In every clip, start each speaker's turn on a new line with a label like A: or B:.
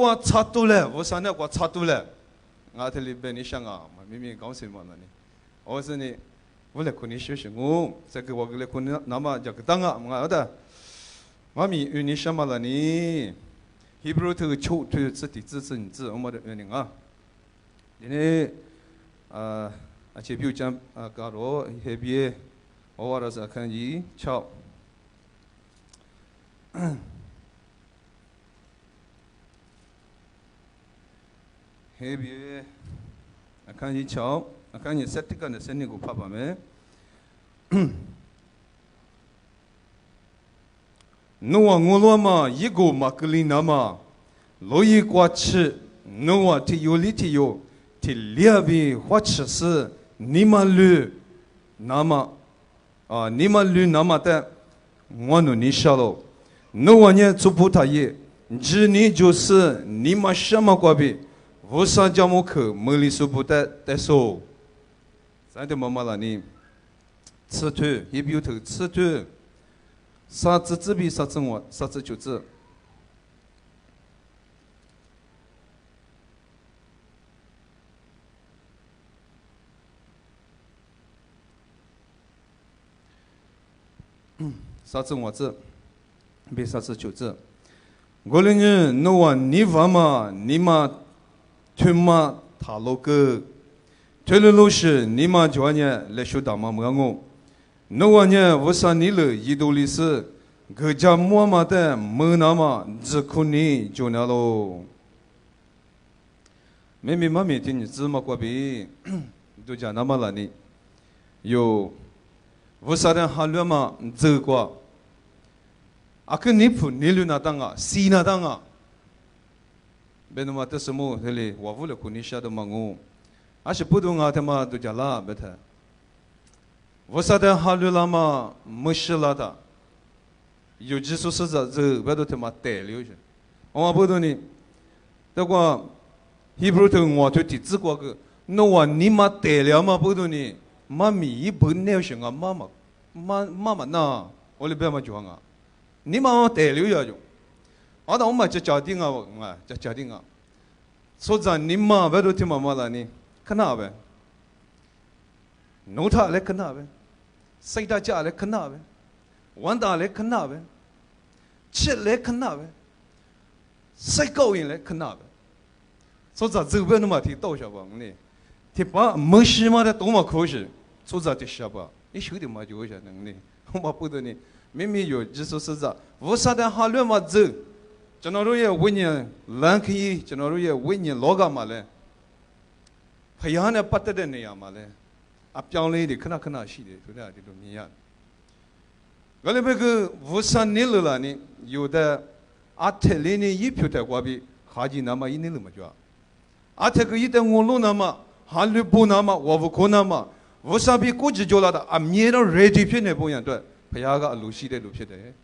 A: 我查多了，我上那我查多了，俺这里边你想啊，明明讲什么呢？我说你，我来跟你学习我，这个我来跟你那么这个当啊，我的，我咪与你什么了你？Hebrew 这个求对自己支持你自我们的原因啊，因为这比如讲假如那边我话是看一瞧。हे भी akan ji chao akan ji set kan de sen ko pha pa me no wa ngolo ma yigo makli na ma lo yi kwa chi no wa ti yo li ti yo ti lia bi hwa chi si ni ma lu na ma ni ma lu na ma ta ngwa no ni sha lo no wa ne zu bu ta ye ji ni就是你嘛什么过比无上教母口，没里说不得说，咱的妈妈了呢，吃土也比有头吃土，啥子自闭啥子我啥子就子。啥子我子，别啥子就子。我的人，那我你娃嘛，你嘛。推嘛塔罗个，推了老师，你嘛就呢来学打嘛么我，那我呢我上你了一道历史，个家么嘛的么那嘛只可你就那喽。妹妹妈咪听你芝麻过比，都讲那么了呢，有我啥人哈乱嘛走过，个你不你路那当啊，西那当啊。别嘛，这什么？这里我为了跟你说的嘛，我，是不懂啊，他妈都讲啦，别他。我说的哈鲁拉嘛，没事了的，有技术是这别都他妈带流去。我不懂你，这个Hebrew头我就弟子过个，那我你妈带了嘛不懂你，妈咪一本来行啊，妈妈那，我里边嘛讲啊，你妈带流呀就。那我们就家庭啊，就家庭啊。所以你妈别都听妈妈了呢，看哪呗？农他来看哪呗？谁大家来看哪呗？玩大来看哪呗？吃来看哪呗？谁高兴来看哪呗？所以这边那么提到下吧，呢，提把没事嘛的多么可惜，所以这下吧，你晓得嘛就下能呢，我不得呢，明明有技术是这，为啥的哈乱嘛走？ကျွန်တော်တို့ရဲ့ဝိညာဉ်လမ်းခရီးကျွန်တော်တို့ရဲ့ဝိညာဉ်လောကမှာလဲဖယားနဲ့ပတ်သက်တဲ့နေရာမှာလဲအပြောင်းလဲတွေခဏခဏရှိတယ်ဆိုတာဒီလိုမြင်ရတယ်။ဒါလည်းပဲကဝဆန်နေလလာနေယူတဲ့အထက်လေးနေရဖြစ်တဲ့ကွာပြီးခါကြီးနာမရင်းနေလို့မကြွ။အထက်ကရတဲ့ငုံလုံးနာမဟာလူပူနာမဝဘခုနာမဝဆဘီကိုကြကြလာတာအမြဲတမ်း ready ဖြစ်နေပုံရအတွက်ဖယားကအလိုရှိတဲ့လူဖြစ်တယ်။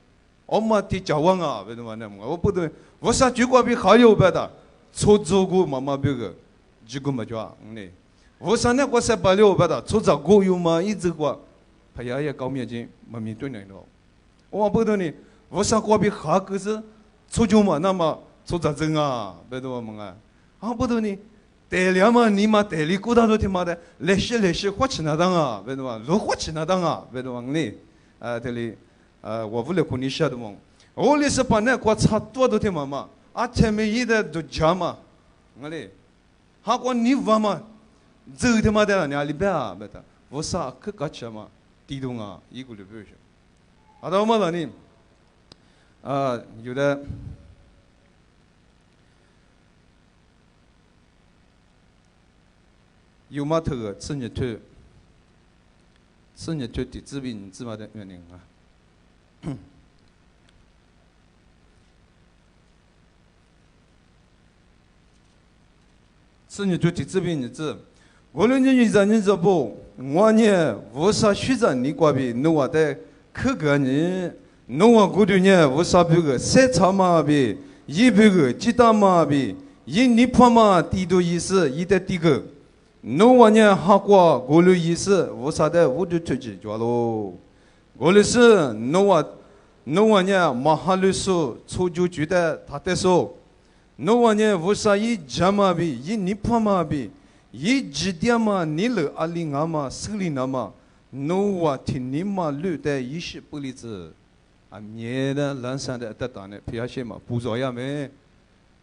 A: 엄마 뒤 자왕아 왜냐면 뭐 보도 뭐사 주고 비 가요 배다 초조고 마마 벽 지금 맞아 네 뭐사네 거세 발요 배다 초자 고유마 이즈과 파야야 가면지 마미 되는 거 엄마 보더니 뭐사 거비 가그서 초조마 나마 초자 정아 배도 뭔가 보더니 대려마 니마 대리 꾸다도 팀마다 레시 화치나당아 배도 로 화치나당아 배도 왕니 대리我为了跟你说的嘛，我哩是把那个差多都听妈妈，前面一的都讲嘛，我哩，还管你娃嘛，走他妈的你阿里边啊，别的，我啥可搞起嘛，地动啊，一个里边去，到我们那里，有的，有嘛头个吃日头的治病治嘛的原因啊。是你就第这边日子，无论你在你这不，我呢无啥选择你过比，侬话的可个呢，侬话过去呢无啥别个，赛场嘛比，一别个鸡蛋嘛比，一泥巴嘛地多意思，一的地个，侬话呢哈过过路意思，无啥的无就出去抓喽。我的是侬话呢马哈律师出就觉得他的说， no one vusa yi jamabi yi nipamabi yi jidiama nil alingama slinama no wa tinima lu de yi shi不离子啊灭的蓝山的得当的不要些嘛不着呀没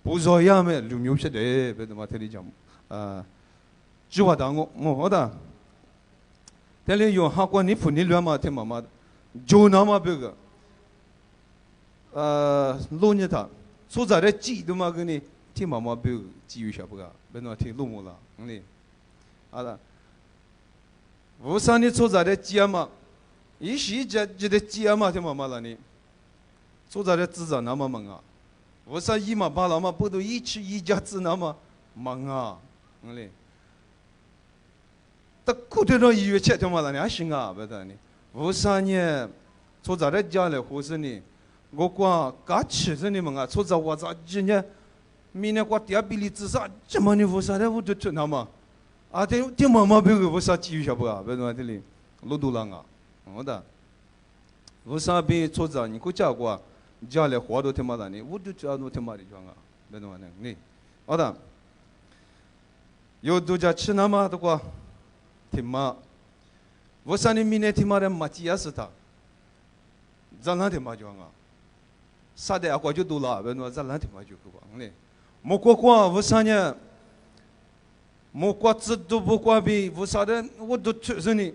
A: 不着呀没流牛些的别的嘛这里讲啊计划当我好的这里有哈关你父你乱嘛听妈妈就那么别个罗尼他所在的记都嘛跟你听妈妈别个记一下不个别那听路木了你好的无啥你所在的记嘛一时这的记嘛听妈妈了你所在的自然那么忙啊无啥一嘛把那么不都一起一家子那么忙啊你但古代的医院吃听嘛了你还行啊别的你无啥呢所在的家里或是你我讲刚吃着你们啊所在我在今年明年过第二比例至少这么你无啥的我都听那么啊听妈妈别个无啥记一下不啊别的这里路途lang啊好的无啥比所在你国家过家里活都听嘛了你我都知道都听嘛的装啊别的嘛你好的有度假吃那么的过听嘛无啥你明年听嘛的马基亚是他咱那听嘛装啊啥的啊过就多了别的咱那听嘛就个你莫过过无啥呢莫过知都不过比无啥的我都确实你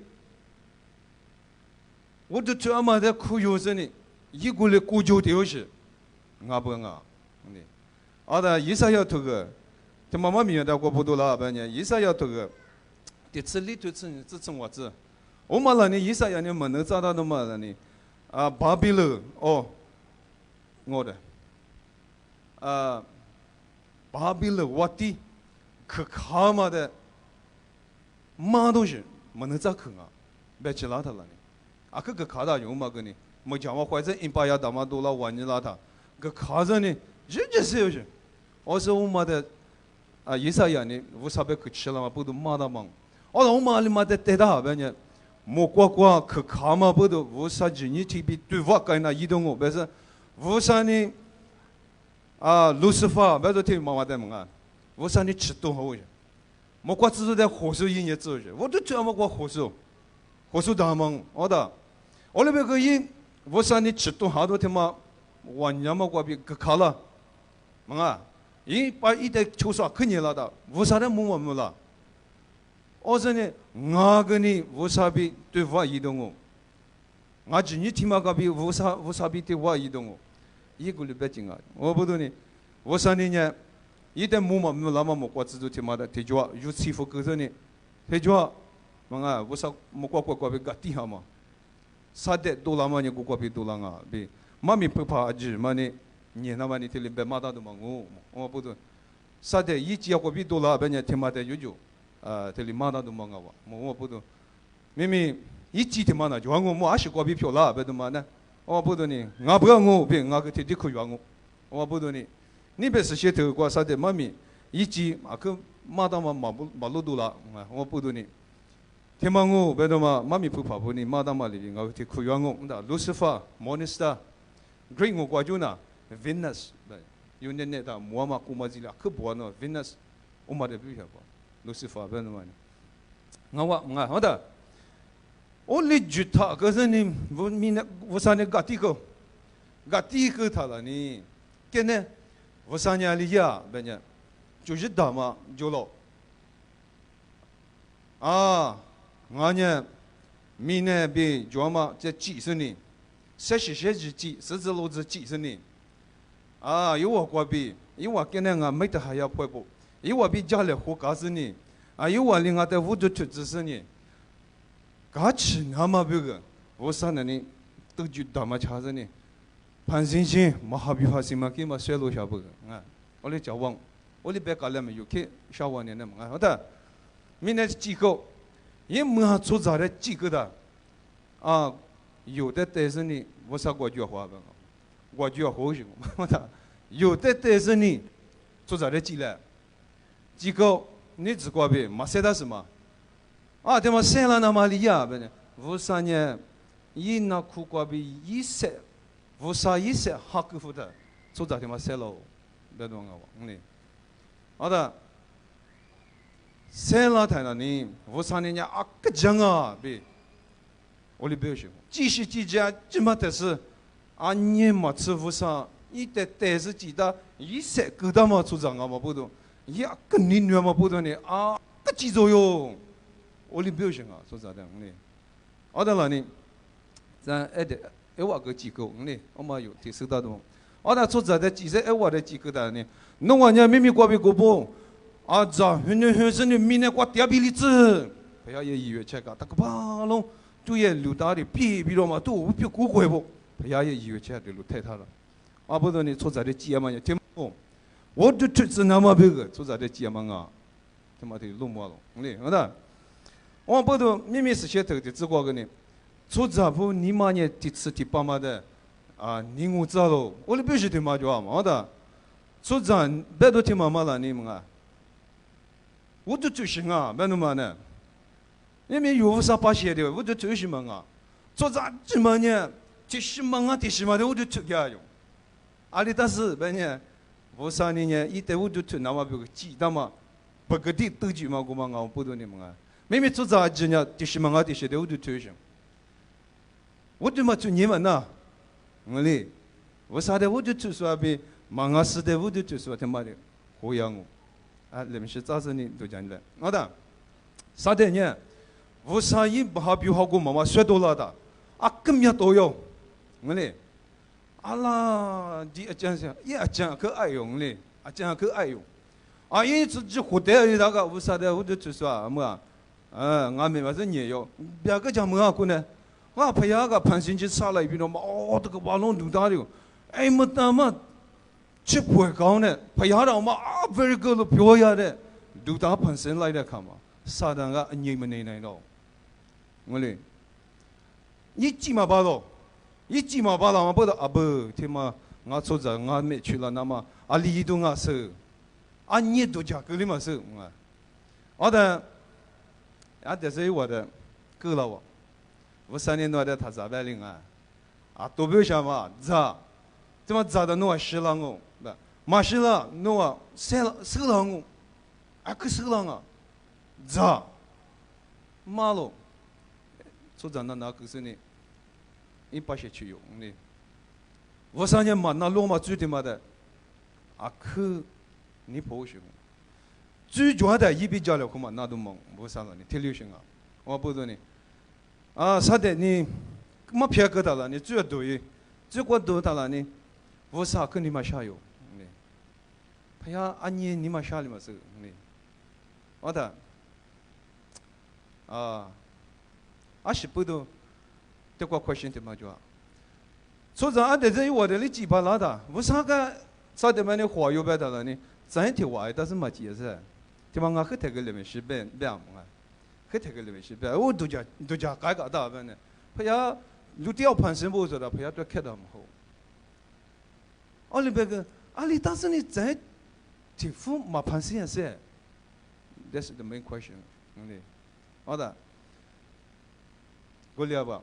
A: 我都这么的苦有时呢一个人苦就丢是啊不啊你啊的一下要这个这妈妈明的过不多了别呢一下要这个第次里头是自称我子我们了你一下要你们能找到的嘛了你啊巴比伦哦我的巴比伦我的可卡嘛的嘛都是没能找看啊别去拉他了你啊可卡到用嘛个你没讲我怀着一把呀大嘛多了玩你拉他可卡着呢人家是有些我说我们的啊一下呀你无啥别去吃了嘛不都嘛的忙我们里嘛的带到别人莫过过可卡嘛不都无啥子你提比对我干那移动我别是无啥呢啊路西法别说听妈妈的嘛啊无啥你吃多好些莫过只是在火手音乐做些我都这么过火手大忙好的我那边可以无啥你吃多好多听嘛晚年嘛过比可卡了嘛啊一把一代抽刷肯定了的无啥的没没了我说呢我跟你无啥比对我移动我我今年听嘛个比无啥比对我移动我一个礼拜进啊我不懂呢无啥呢一旦没没那么没过自己听嘛的提着有欺负个人呢提着嘛啊无啥没过比个底下嘛啥的多了嘛你过比多了啊比妈咪不怕日嘛呢你那么你听里边嘛到的嘛我不懂啥的一直要过比多了别人听嘛的有就这里嘛到的嘛我不懂明明一直听嘛呢就我还是过比漂亮别的嘛呢我不懂呢我不要我别我个天天可以我不懂呢你别是些头过啥的妈咪一直啊个嘛到嘛马路多了我不懂呢听嘛我别的嘛妈咪不怕不呢嘛到嘛里我天可以我那 Lucifer Monster Great 我挂住呢 Venus 有那的我嘛古嘛字了可不呢 Venus 我嘛的不晓得 Lucifer 别的嘛我好的我你觉他可是你我啥呢搞第个他了你跟呢我啥呢里呀别呢就是大嘛就了啊我呢明年比就嘛这几十年些几十字路子几十年啊有我过比有我跟呢我没得还要回不有我比家里活搞死你啊有我另外的屋子出知识你嘎吃那么别个我啥呢你都就大嘛查着呢潘先生马哈比哈西嘛给嘛水路下不个啊我来交往我来别搞了没有去小王年的嘛好的明年几个也没哈出杂的几个的啊有的但是呢我啥国家话吧我就要好些我的有的但是呢出杂的几了几个你只过别马塞达什么啊对嘛生了那么里呀别呢无啥呢一那苦过别一些无啥一些哈克夫的出杂的嘛生了别多个嘞，好的。三老太了呢，我上人家啊个讲啊，别，我哩不要学，继续讲，这么的是，啊你没吃不上，你得但是记得，一些够他妈出场啊嘛不懂，呀跟你女嘛不懂呢啊个记住哟，我哩不要学啊，说啥的嘞，好的了呢，咱还得还挖个机构嘞，我们有提收到的，好的说啥的，其实还挖的机构的呢，弄完家秘密过不过不？啊，这很深的明年过第二比例子，不要也医院去个，大个巴龙都也留大的比了嘛，都我比古怪不，不要也医院去的路太大了。啊，不然你出在的鸡嘛，听不？我就这是那么别个出在的鸡嘛啊，他妈的弄毛了，嘞，好的。我不都明明是些头的，只过个呢，出在不你妈呢第次第八嘛的，啊，你我知道喽，我的必须听妈就好嘛，好的。出在别都听妈妈了，你们啊。我就最行啊，没那么呢，因为有啥把写的，我就最喜欢啊。做啥子嘛呢？最喜欢啊，最喜欢的我就出家用。阿里但是别呢，我啥呢？一旦我就出那么别个记得嘛，不个地都记嘛，我嘛我不懂你们啊。明明做啥子呢？最喜欢啊，最喜欢的我就最行。我就嘛做你们呐，我哩，我啥的我就做啥呗，忙啊事的我就做啥他妈的，好养我。啊，你们是咋子呢？都讲的，好的，啥的呢？为啥一不好比好过妈妈学多了的？啊，更加多哟，我嘞，阿拉第一讲是，也讲可爱用嘞，啊讲可爱用，啊，因为自己活得那个为啥的？我就就说么啊，俺们嘛是年哟，别个讲么啊个呢？我朋友个盘星期杀了一边了嘛，哦，这个瓦龙多大的哟，哎么他妈。吃不会讲呢，朋友让嘛啊，very good 漂亮的，都打盘身来的看嘛，啥的个你们那咯，我嘞，一鸡嘛巴咯，一鸡嘛巴了嘛不得啊不，天嘛，我出在我没去了那么啊里头我是，啊你都讲够了嘛是，好的，啊这是我的，够了我3年多的他咋办了啊？啊都不想嘛，咋？怎么咋的弄啊10郎哦？不，马10郎弄啊10郎哦，啊可10郎啊，咋？马喽，做咋那可是呢？一把些去用的，我3年嘛那罗马最的嘛的，啊可你不行，最主要的一比较了可嘛那都忙，我啥了呢？挺流行啊，我不说呢，啊啥的你，没偏给他了，你最对，最过多他了呢？我啥跟你们下游，哎呀，你们下里嘛是，好的，啊，10不都，这个 question 的嘛就，所以俺这这我的你几把拉的，我啥个啥的嘛你话有别的了呢？咱听话但是没解释，对吧？我很这个里面是变嘛，很这个里面是变，我都讲改革大变呢，哎呀，路条盘身不做的，哎呀都开得么好。阿里别个，阿里当时你在政府嘛盘实验室 ，That's the main question，好的，我了吧，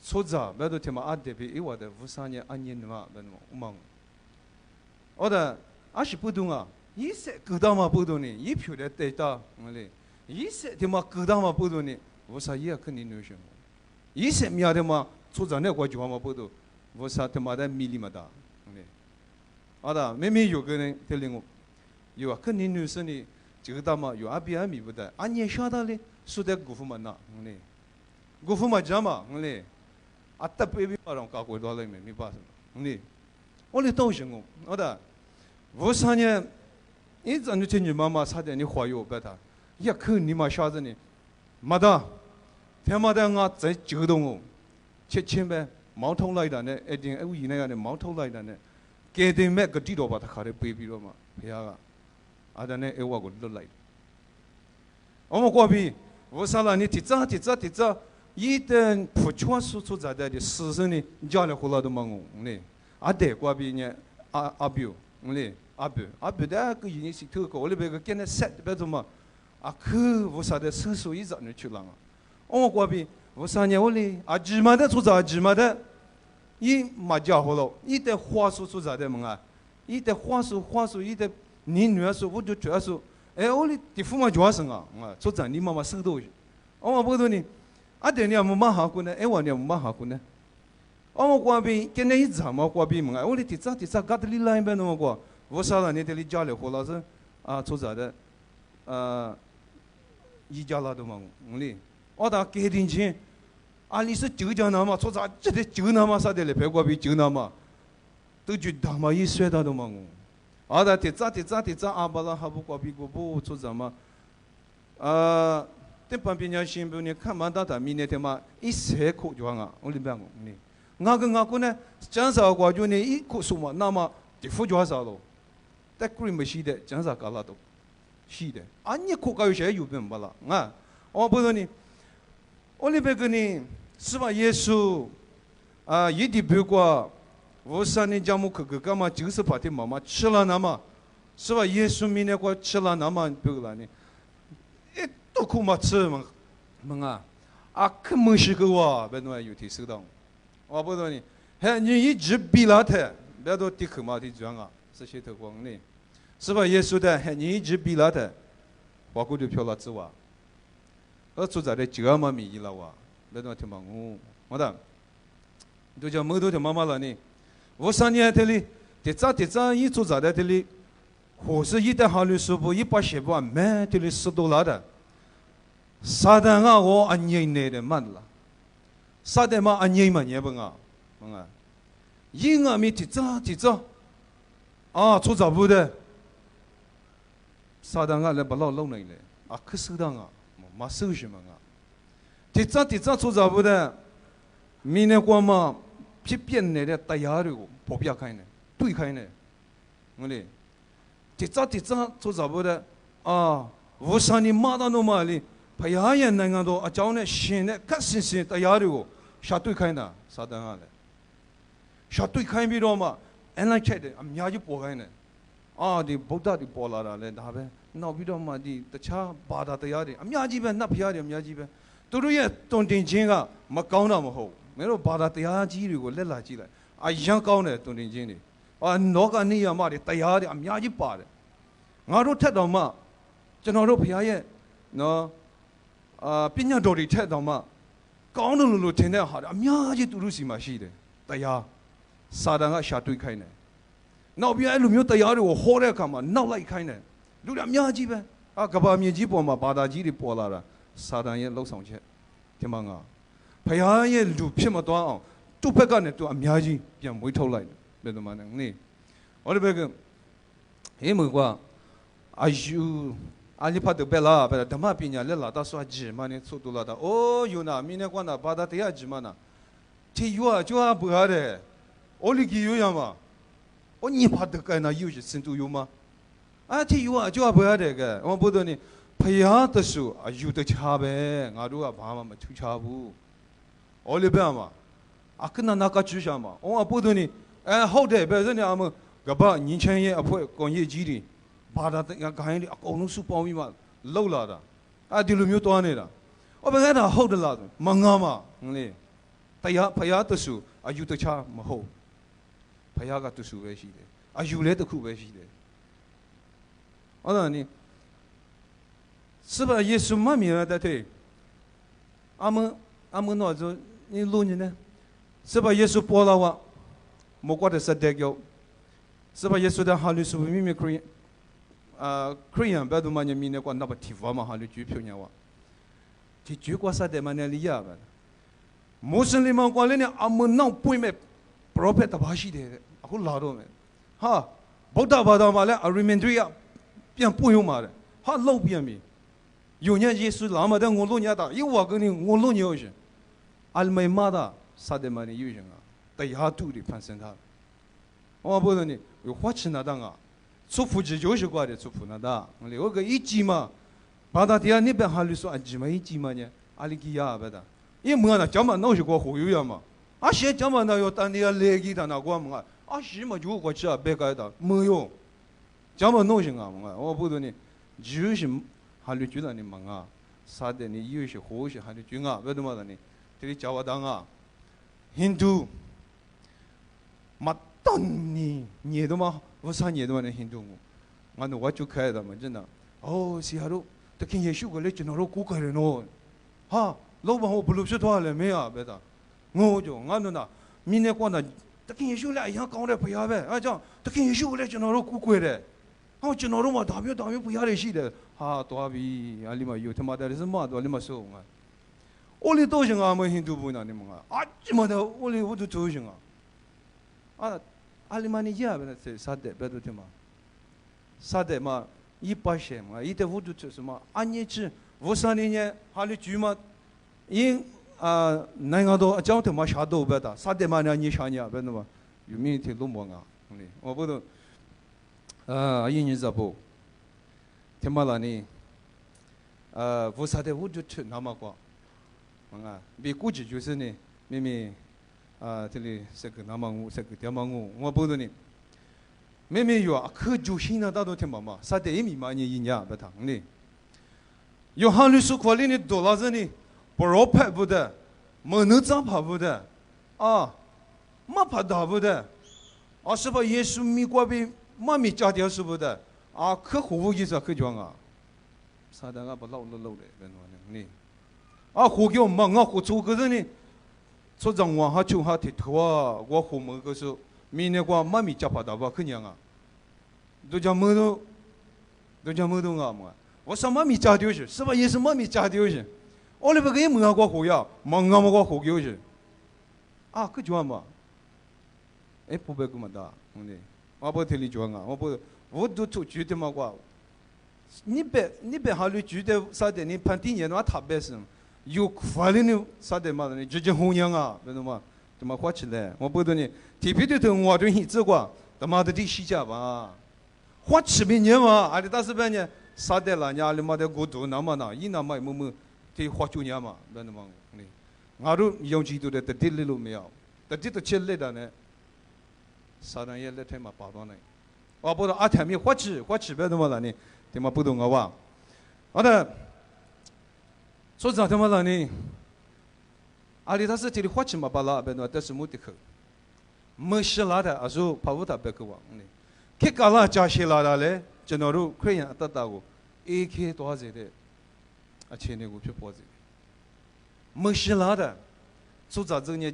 A: 说着别都听嘛，阿这边我的53年2年嘛，别弄忙，好的，阿是不懂啊，一些高档嘛不懂呢，一票的对到，一些听嘛高档嘛不懂呢，我啥也肯定能行，一些苗的嘛，出着那国家嘛不懂，我啥他妈的米里嘛大。好的，明明有个人在领我，有啊，肯定女生呢，这个大嘛有阿比阿米不的，啊你晓得嘞，说的姑父们呐，姑父们讲嘛，啊特别别让搞过多了没办法，我哩都行哦，好的，我3年，一直就听你妈妈差点你怀有别他，一看你妈晓得呢，没得，他妈的我在激动哦，7000呗，毛头来的呢，一定以那个呢毛头来的呢。给的买个地多把他卡的背比了嘛，不要啊，啊的呢，我个都来。我们过去，我啥了？你提早，一旦不全说出在的事实呢，家里回来都忙我啊对，过去呢，阿表，阿表的个原因是头个，我那边个跟那set别做嘛，啊可我啥的手术一直能去了啊。我过去，我3年我哩，啊芝麻的出在芝麻的。一嘛家伙了，一旦话说出啥的么啊？伊的话术，伊的你女儿说，我就觉得说，哎，我哩地父嘛就是啊，做长你妈妈收到去，我不多呢，但你也没嘛下过呢，我你也没嘛下过呢，我过边今年一直嘛过边嘛，我哩第咋搞得哩来边那么过，我啥了你这里家里活老是做啥的，一家老多嘛，我打给点钱，你是就讲那嘛，做啥这里就那嘛啥的嘞，别过边就那嘛。都觉得嘛，一岁到都嘛我，的第咋巴拉还不过比过不做什么，这旁边人新闻呢，看嘛到明年的嘛，一岁苦就我里边我个呢，讲啥话就呢，一苦数嘛，那么就苦就啥咯，但苦没是的，讲啥搞拉都，是的，你苦搞有些有病不啦，我不说呢，我里边个呢，是吧？耶稣，一定不过。我上年讲么干嘛就是把的妈妈吃了那么，是吧？耶稣明年过吃了那么不了呢？都苦嘛吃嘛，可没是个哇，别弄有提手当，我不说呢，还你一直比了他，别都地口嘛的讲这些头光呢，是吧？耶稣的还你一直比了他，我估计票了之哇，做在的这么米了哇，别弄听嘛我的，都叫没多条妈妈了呢。我上年这里，第咋一做啥的这里，或是一旦考虑说不180万，这里10多了的，撒旦我安逸内的慢了，撒旦嘛安逸嘛也不因米第咋，做啥不的，撒旦来不老弄来的，可收当嘛收什么第咋做啥不的，明年过嘛。批评的大家的不必要看的，对看的，第咋做啥不的我上你骂到那么里，培养人那个都教呢现在可新大家的下对看的，啥等下的，下对看比多嘛，那看的就不看的，的不大的不拉嘞，那边那比多嘛的，车巴达大家的，这边那批的这边，都是也东点钱没搞那么好。没有把他逮下几了，来垃圾了，一样高呢，东天经的，那个你呀嘛的逮下的，就把的，我都听到嘛，就那都陪下那，别人都得听到嘛，高的路听得好的，就都是嘛是的，逮下，撒旦下对开呢，那边路没有逮下的，我好来干嘛，那来开呢，路两几呗，个把面积波嘛，把大几的波拉了，撒旦也老上去，听嘛培养也路偏么多都不干的都子变没头来的，别的嘛呢？我这边个，没过，你怕得别啦，别他妈别人来拉到说几嘛呢？速度拉到，有那明年过那把他逮下几嘛呢？这有就不好的，我里给有样嘛？你怕得干那有些程度有吗？这有就不好的个，我不得呢，培养的时候有的差呗，我都爸妈出差不。我里边嘛，跟那个取向嘛，我不懂呢，好的，别人家们个把年轻人不讲业绩的，把他那干的搞弄出包米嘛，老了的，地路没有多呢的，我本来他好的了，忙嘛，培养的时候有的差没好，培养个读书为是的，有来的苦为是的，我说呢，是吧？耶稣嘛明白的对，阿们那就。你录你呢？是把耶稣播了哇？莫怪的是得有，是把耶稣的哈利是秘密可以，Korean 别都嘛你明年过那不提法嘛哈利举票呢哇？提举过啥的嘛那里呀吧？穆斯林们过来呢，们那不没 prophet 的巴西的，好拉到没？哈，不打嘛嘞，remainder 呀，变不用嘛的，哈老变没？有年耶稣拉嘛的我录年的，有我跟你我录年去。没嘛的，啥的嘛的有人但一下都得攀升他。我不说呢，有花钱那当出户就是过的出户那当。我个一季嘛，把他底下那边哈里说季嘛一季嘛呢，里给呀别的，因为那讲嘛那是过忽悠呀嘛，现在讲嘛那要当地要来给他那过嘛，是嘛就过去别个的没有，讲嘛那是我不说呢，就是哈里觉得你忙啥的你有些好些哈里觉别的嘛的呢。这里叫我当Hindu， 嘛当你都嘛我3年多的印度我那我就开的嘛，真的。哦，是哈喽，这看耶稣过来，真的罗古怪的喏，哈，老板我不录取多了没有，别的，我就俺那明年过那，这看耶稣来，像刚来不要呗，啊这样，这看耶稣过来，真的罗古怪的，我真的罗嘛，大表不要的是的，哈，多比阿里嘛有他妈的是嘛多里嘛说啊，我哩都是俺们印度不那的嘛，啊，这么的我哩我都都是啊，阿里嘛你也别那啥的，别都听嘛。啥的嘛，180嘛，一点五度就是嘛，按年去53年哈里住嘛，因那个都交通嘛下都别的，啥的嘛你下年别的嘛，有明天路忙啊，我不懂，一年咋不？听嘛了呢，53.5度去那么高，比估计就是呢，妹妹这里这个那么我这个点么我不懂呢。妹妹有可就现在大多听妈妈，啥的也没嘛你一年不谈呢。有哈律师管理的多老子呢，不让拍不的，没能咋拍不的，没拍到不的，是把耶稣米过比没米加掉是不的，可服务意思可讲啥的不老的，呢，胡叫忙胡做个人呢，所以我哈就哈提头我胡么个时候。明年过没米加拍到吧？可娘都讲么都嘛？我什么米加丢去？是吧？也是么米加丢去？我那边给么过火呀？忙么过火丢去？可讲嘛？不别个么的，我不听你讲我都出去的嘛过。你别考虑住的啥的，你判定年我特别是有法律的啥的嘛？你直接红娘别的嘛？怎么花起来？我不懂你。提皮的头我都一直过，他妈的第西家吧，花吃别年嘛，阿里大是别年，啥的了，伢里妈的过度那么那，一那么么，得花9年嘛，别那么呢，俺都用几多的，得地里路没有，得地都吃来的呢，啥人也来他妈包到呢，我不知道天没花吃别那么了呢，他妈不懂我的，说啥他妈了呢？阿里大是这里花吃嘛，把那别那但是目的可。没事啦的，说跑不到别个网呢。开搞了加些啦的嘞，就那路可以得到个，AK 多少钱的，1000那个去包子。没事啦的，做啥子呢？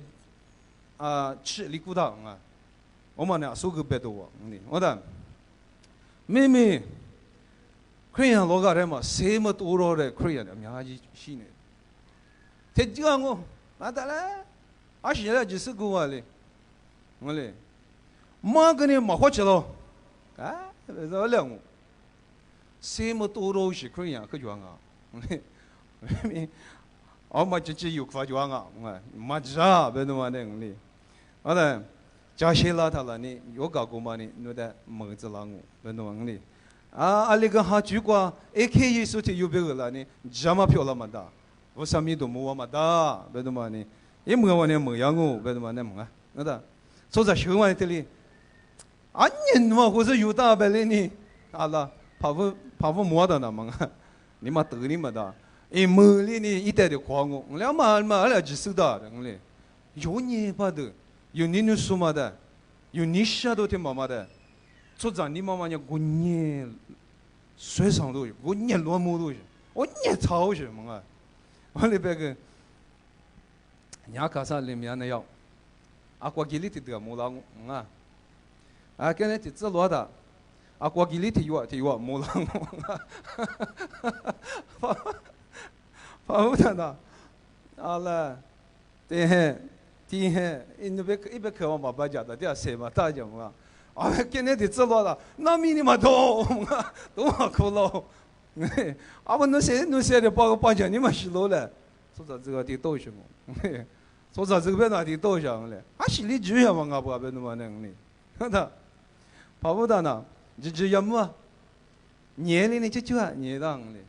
A: 吃里骨头我们呢收个别多我的妹妹，可以老个人嘛，什么多少的可以的，名还是呢。他讲我，那得嘞，现在就是个嘞。我嘞，妈跟你没花钱了，这两个，什么多少是可以可讲我们这有发讲没啥别的嘛的我的，加些啦他了呢，有搞过嘛呢，那的么子啦别的嘛阿里个哈住过，AK 也说的有别个了呢，这么漂亮嘛的，我上面都没我嘛的，别的嘛呢，也没我呢没样别的嘛呢那的。说在学完这里，年嘛或者有大白的呢，了，怕不摸到那么你妈得你妈的，摸里呢一代的狂我俩嘛俩就收到的嘞，有你把的，有你说嘛的，有你下都听妈妈的，说在你妈妈呢过年，水上都有，过年乱摸都有，我年超去嘛我那边个，伢干啥里面那要。过几里的没了跟那这罗的，过几里的有没了发不的呢，了，对，那边一边渴望爸爸家的，这谁嘛大家嘛，跟那这罗的，那米你嘛都苦了，我那些的报价你嘛是老了，说到这个得多些么。说啥这个别拿的多少嘞？心里就想嘛，我不别那么能力，看到，跑不到呢，就要么，年龄呢就年当嘞，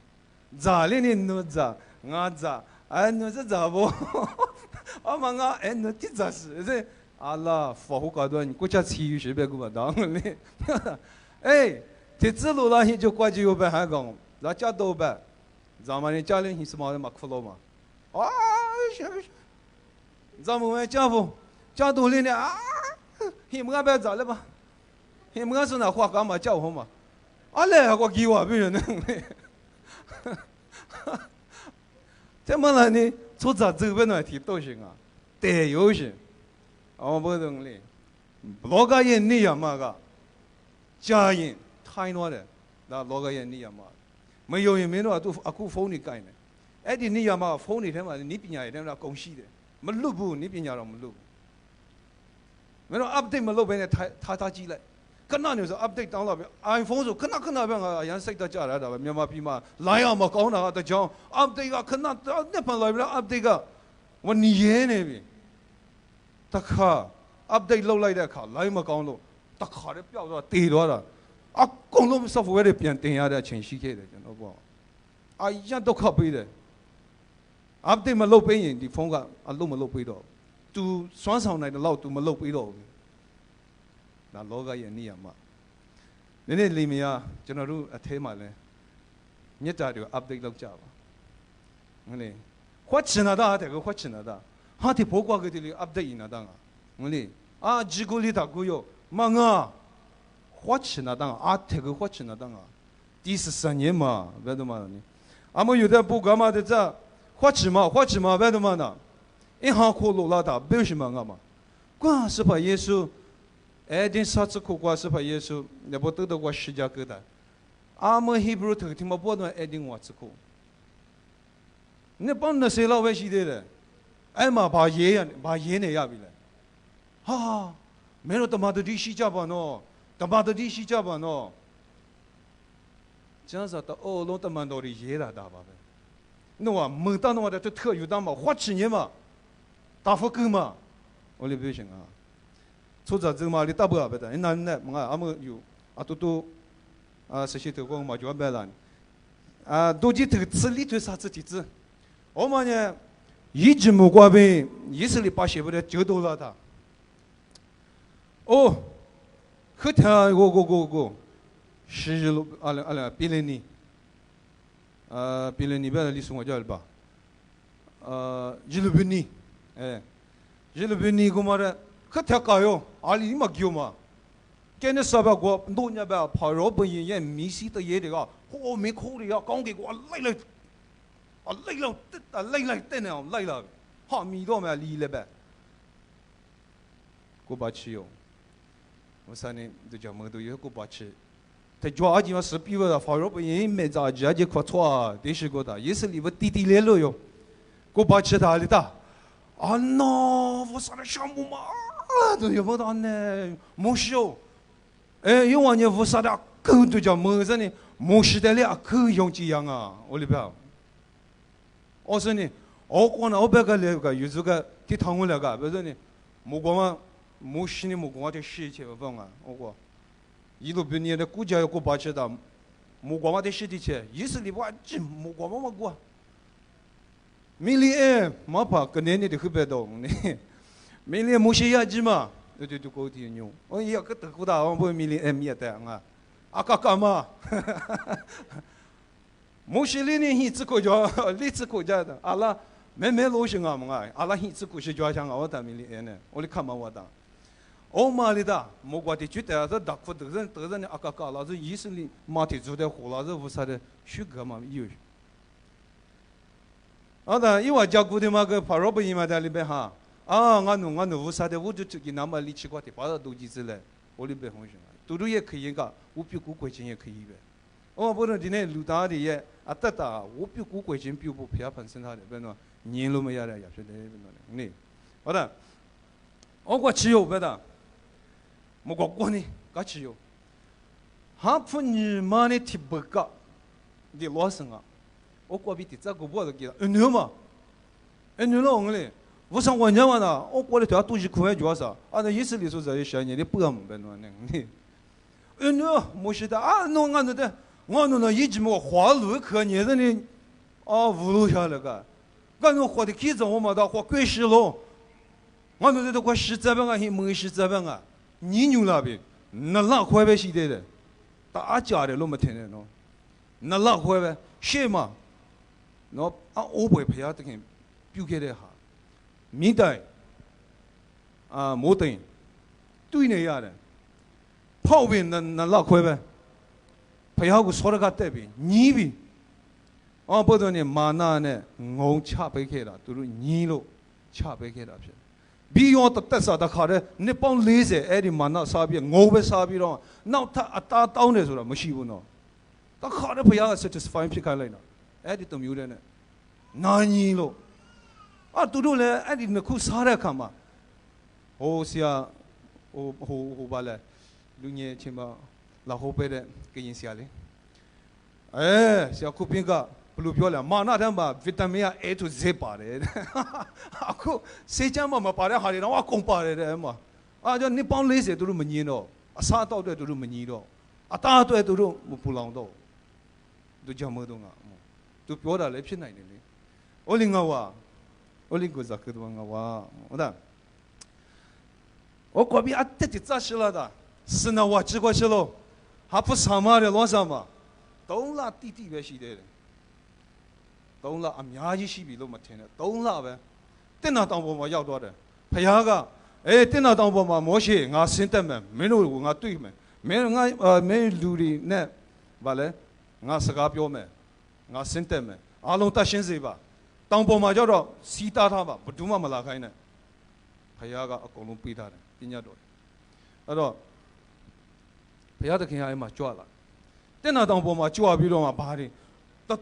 A: 咋嘞呢？侬咋，我咋，侬这咋不？嘛侬这咋是？这阿拉法护高端，国家体育学别给我当嘞，这走路那些就挂起有办还讲，那家多办，咱们的家里是嘛的嘛苦了嘛，行。咱们家父家多里呢也没办咋了吧？你们是那话干嘛叫我嘛？啊嘞，我给我别人呢。这么了呢？出咋周边那提都行啊，对有行，我不懂嘞。老个人你呀嘛个，家人太多了，那老个人你呀嘛，没有人没多都阿姑封你干呢。哎，你呀嘛封你天嘛，你边伢天那公司的，没录不？你边伢让没录。没说 update 没录边的他机来。跟那就是 update 当那边 iPhone 说跟那边啊，人谁在家来的，မြန်မာပြည်မှာ来啊嘛搞那的讲 update 啊，跟那那边来不了 update 啊，我你爷呢边，他卡 update 落来的卡来嘛搞咯，他卡的标准低多了，啊，公路师傅为了变电下的全世界的，知道不？啊，一样都靠背的 ，update 嘛落边人地方个啊，落嘛落背到，都双手来的老都嘛落背到。那老个人你呀嘛，你那里面啊，就那路啊睇埋咧，你咋就 update 落家吧？我哩，花钱那哒，这个花钱那哒，哈提包括个这里 update 那哒啊，我哩啊，几个里大个哟，忙啊，花钱那哒啊，这个花钱那哒啊，第13年嘛，别的嘛呢，俺们有的不干嘛的这，花钱嘛，别的嘛呢，一行苦路拉大，别什么啊嘛，光是把耶稣。哎，din satu kuat sebab Yesus, dia betul tu kuat sejak kita. Amo Hebrew tu cuma buat tu din kuat seku. Ni pun nasi lawa sih dia. Eh mah bahaya ni ya bila. Ha, mero tempat tu di siapa no, tempat tu di siapa no. Jangan satu oh lo teman dari ye dah dah apa. No ah, muda no ada tu特有的嘛，花钱嘛，大福哥嘛，我哩不行啊。出在这嘛里大不了别的，那么俺们有啊都啊这些德国嘛就别了，啊都去投资里头啥子地址，我们呢一直没关闭，一时里把写不得就多了他，哦，后天我是路比利尼，比利尼别的历史我叫吧，日路比尼，哎，日路比尼我嘛的。可太高哟，阿里嘛高嘛，今年上边我农业边跑肉本也米西的也的个，我没考虑啊，讲给我累了，累了等了累了，哈米多嘛离了呗，我把吃哟，我三年都叫么都有我把吃，他主要地方是比我的跑肉本也没咋直接快错，这是个的，也是里边滴来了哟，我把吃哪里的？啊喏，我啥的项目嘛？啊，都有不到呢，没修。哎，有往年无啥的，狗都叫么子呢？没时代了，狗用这样啊，我里边。我说呢，我讲呢，我别个那个有这个，给他们那个，不是呢，没讲嘛，没事呢，没讲嘛，这事情不啊，我讲，一路半年的国家要过八千的，没讲嘛，这事情，意思里边真没讲嘛，过。明年马怕跟年的特别多呢。明年某些亚季嘛，就搞点牛。我也个德国大王不明年也得啊，啊干嘛？某些年一次国家，历次国家的，阿拉慢老行啊嘛，阿拉一次国家就像我的明年呢，我哩看嘛我的。我嘛哩的，莫怪的觉得这大库德人的阿干老子意思里马蹄做的活老子无啥的许可嘛有。啊的，因为家古的嘛个跑肉不一嘛在里边哈。啊，俺弄无啥的，我就自己拿嘛力气过的，把它都记起来，我里边红心啊，嘟也可以个，我比古贵钱也可以呗。哦，不能今天路大的也啊得哒，我比古贵钱比不皮啊本身他的，别喏，年路没要的也是的，别喏的，好的，我过汽油别的，没过呢，搞汽油，哈普你妈的提不个，的老生啊，我过比的这个我都记得，牛嘛，牛了我嘞。我上วัน嘛呢，我过来都要多几块就啥，啊那意思里说这些年的不要别弄那，那没事的啊，弄俺的，我弄那一直么花路可年人的，啊五路下来个，俺弄花的几张我嘛的花贵十了，俺弄的花10这边啊，还没10这边啊，你牛那边，那哪块呗是的，大家的都没听的喏，那哪块呗，是嘛，那啊我不会陪他这个，表给的哈。明代啊，摩登，对那样的，泡饼那拉亏呗，不要个说了个对比，你比，不多呢，马那呢，我吃不开了，都是你喽，吃不开了是。比用得啥的卡的，你帮理解，哎，你马那傻逼，我不傻逼了，那他打倒呢，说了没西不喏，他卡的不要satisfy皮开来呢，哎，你都没有的呢，那你喽，都都嘞，哎，你那苦啥的看嘛，是啊，罢了，路年起码老后辈的给人下嘞，哎，小苦边个。不如漂亮，马那天嘛，vitamin A to Z 把的，aku 谁讲嘛把的哈的，我讲把的嘛，就你帮那些都是没念咯，啥道的都是没念咯，大多都是不啷到，都讲没动啊，都表达来偏来的呢，我领我个咋个多我的，我隔壁这咋是了的，是那我几个去了，还不上嘛的，老上嘛，都那弟弟别系的。懂了，伢子西比都没听的，懂了呗。电脑当我要多的，陪下个，电脑当我没些，我现在没路我对没，没路的呢，完了，我自个表没，我现在没，阿龙打现在吧，当我叫做西打他吧，不都没拉开呢，陪下个公路背他的，人家多，陪下的看下嘛抓了，电脑当我抓比罗嘛把的。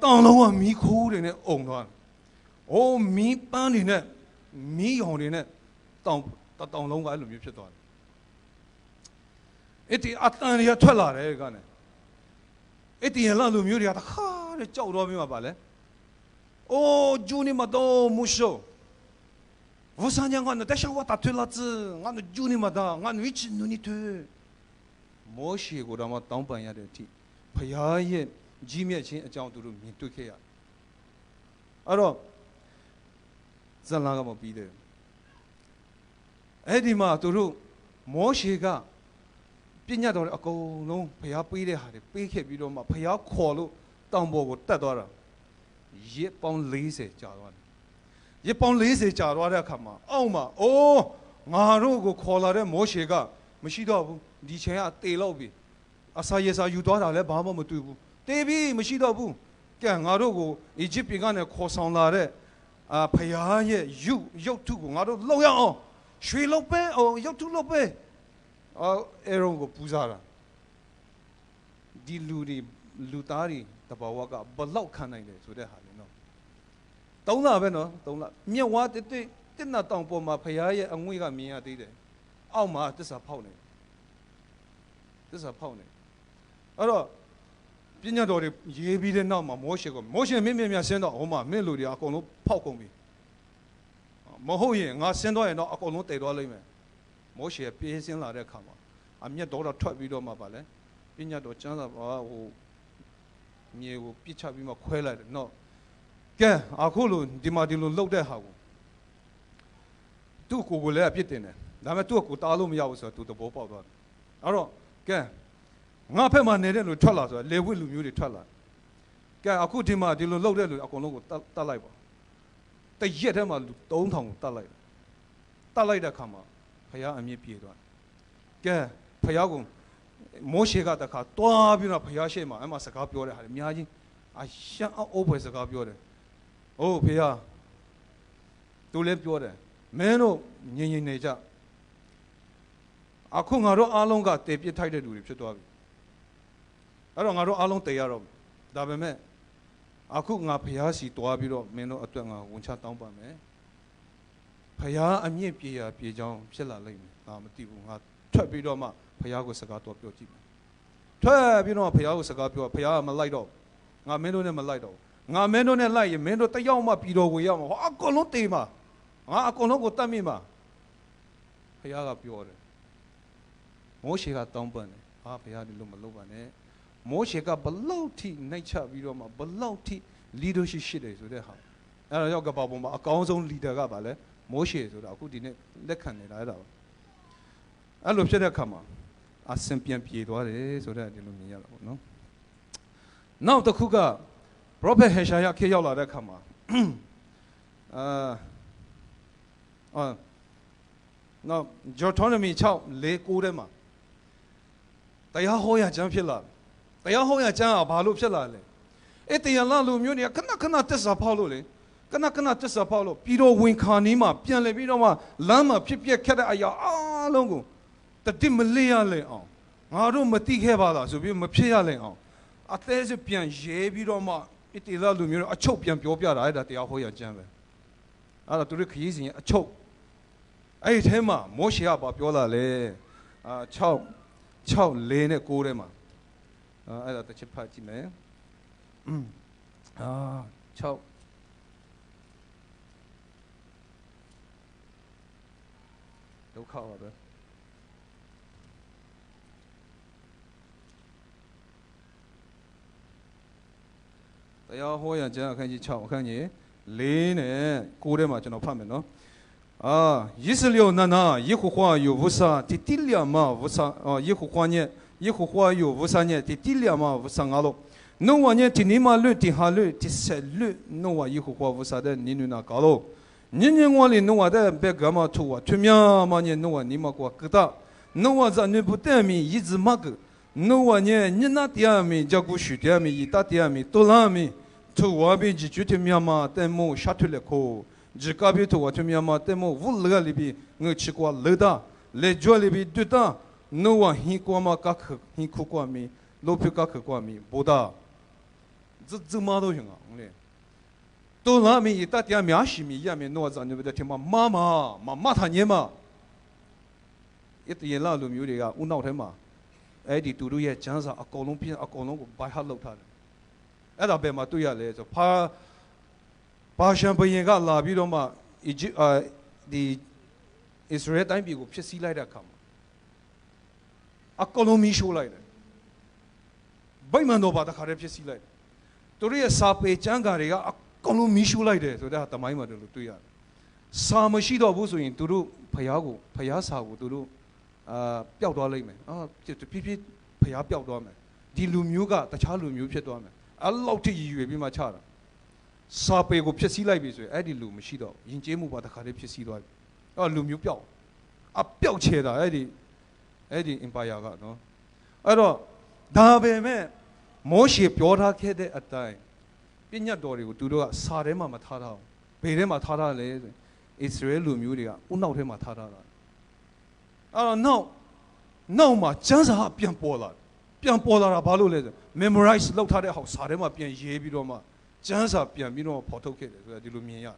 A: 当了我米苦的呢，红团，米班的呢，米红的呢，当了我路米皮团，一点单的出来了个呢，一点那路米的哈的叫多米嘛罢了，就你嘛都没收，我三年我那但是我打退了子，我那就你嘛的，我一直努力推，没学过的嘛当半夜的题，培养也。几面前讲都是面对开呀，咱哪个没比的？的嘛都是没些个，别人都是公农培养背的下的，背开比如嘛培养考路当不过得到了，一帮雷些加多的，一帮雷些加多的看嘛，嘛俺如果考了的没些个，没许多不，以前啊对老比，啥也啥有多少来帮我们对不？对比没许多不，跟俺如果以前别个呢考上来的，培养也有图不，俺都老样学老板有图老板，如果不啥了，的路大的，他把我个不老看那个，说的哈的喏，懂了呗喏，懂了，面我对那当波嘛培养也安慰个面啊对的，嘛这是泡呢，这是泡呢，别人多的也比的那嘛没学过，没学没想到，嘛没路的公路跑公里，没好嘢，我想到人公路带到里面，没学别先来的看嘛，面多了特别多嘛罢了，别人多讲了面比差比嘛快来的喏，个可路地嘛路路得好，都过来别的呢，咱们都过大路没有时候都不报道，个。我拍嘛那天路出来是，来回路有的出来，个古天嘛的路路的路公路打来吧，但一天嘛东塘打来的看嘛，培养面别段，个培养工，没些个的看，多边那培养些嘛，嘛自家标的还是面子，像不自家标的，培养，都来标的，没弄年那家，可我说阿龙个特别太的路的不多。我说阿龙对呀喽，大伯们，我培养是多比咯，没弄对我文昌当班没，培养面别讲别来了么地步特别多嘛，培养个自家多标记，特别多培养个自家标，培养没来到，我没弄那没来到，我没弄那来也没弄得要嘛，比到个要嘛，公路对嘛，公路个单面嘛，培养个标的，我写个当班的，培养的路没路班的。没些个不老体内测比如嘛，不老体 leadership 是的，说的好。要个包包嘛，高中 leader 个吧嘞，没些说的，估计呢来看的来了。路些的看嘛，身边别多的，说的就弄明了喏。那都哭个 ，proper 还想要去要来的看嘛，那就从那边抄来过的嘛。တရားဟောရကျမ်းဖြစ်လာတရားဟောရကျမ်းကဘာလို့ဖြစ်လာလဲအဲ့တရားလာလူမျိုးတွေကခဏခဏတက်စာဖောက်လို့လေခဏခဏတက်စာဖောက်လို့ပြီးတော့ဝင်ခါနီးမှာပြန်လေပြီးတော့မှလမ်းမှာဖြစ်ပျက်ခက်တဲ့အရာအားလုံးကိုတတိမလေးရလဲအောင်ငါတို့မတိခဲ့ပါလားဆိုပြီးမဖြစ်ရလဲအောင်အသေးစိတ်ပြန်ရဲပြီးတော့မှအဲ့တရားလူမျိုးတွေအချုပ်ပြန်ပြောပြတာအဲ့ဒါတရားဟောရကျမ်းပဲအဲ့ဒါသူတို့ခရီးစဉ်ရဲ့အချုပ်အဲ့ဒီထဲမှာမောရှေကပြောလာလေ6 4နဲ့9ထဲမှာအဲ့ဒါတစ်ချက်ဖတ်ကြည့်မယ်6ဒုက္ခပါပဲတရားဟောရကျမ်းအခန်းကြီး6အခန်းကြီး4နဲ့9ထဲမှာကျွန်တော်ဖတ်မယ်နော်Если на Ехухуаю вуса титильяма вуса Ехухуане Ехухуаю вусане титильяма вусангало Ну ане тинима лю тихалю тиселю Ну Ехухуа вусаде нинуна гало Ниньянгвали нуаде бегама туа Тумямане нуа нимакуа кыта Нуа за небутеми измаг Нуа не нинатями жагушутями итатями тулами Туаби жичутемяма тему шатулеко Jikabitu watumiyama temo vulgalibi ngchikwa leda lejolibi duta nowa hikwama kak hikukwami lopikakwami boda zumado hinga le to lami itatia myashimi yami nowa zanubeda tema mama thanyema itiyela lu myuတွေကဥနောက်ထဲမှာအဲ့ဒီတူတူရဲ့ကျမ်းစာအကုန်လုံးပြအကုန်လုံးကိုဘိုင်ဟတ်လောက်ထားတယ်အဲ့ဒါဘယ်မှာတွေ့ရလဲဆိုဖာဘာရှံဘယင်ကလာပြီးတော့မှဒီအစ္စရေးတိုင်းပြည်ကိုဖျက်ဆီးလိုက်တဲ့အခါမှာအကလုံးမီရှိုးလိုက်တယ်ဗိမာန်တော်ဘာတခါတည်းဖျက်ဆီးလိုက်တယ်သူတို့ရဲ့စာပေကျမ်းဂန်တွေကအကလုံးမီရှိုးလိုက်တယ်ဆိုတဲ့ဟာတမိုင်းမှာတို့တွေ့ရတယ်စာမရှိတော့ဘူးဆိုရင်သူတို့ဖျားစာကိုသူတို့ပျောက်သွားလိမ့်မယ်ဖြည်းဖြည်းဖျားပျောက်သွားမယ်ဒီလူမျိုးကတခြားလူမျိုးဖြစ်သွားမယ်အဲ့လောက်ထိရည်ရွယ်ပြီးမှချတာစာပေကိုဖြစ်စည်းလိုက်ပြီဆိုရင်အဲ့ဒီလူမရှိတော့ယဉ်ကျေးမှုပါတခါတည်းဖြစ်စည်းသွားပြီလူမျိုးပျောက်ပျောက်ချေတာအဲ့ဒီ empire ကနော်အဲ့တော့ဒါပဲမဲ့မောရှေပြောထားခဲ့တဲ့အတိုင်းပညတ်တော်တွေကိုသူတို့ကစာထဲမှာမထားထားဘူးဘယ်ထဲမှာထားထားလဲဆိုရင်ဣသရေလလူမျိုးတွေကဥနောက်ထဲမှာထားထားတာအဲ့တော့နောက်မှာကျမ်းစာပြန်ပေါ်လာတာဘာလို့လဲဆို memorize လုပ်ထားတဲ့ဟောက်စာထဲမှာပြန်ရေးပြီးတော့မှကျမ်းစာပြန်ပြီးတော့ဖော်ထုတ်ခဲ့တယ်ဆိုတာဒီလိုမြင်ရ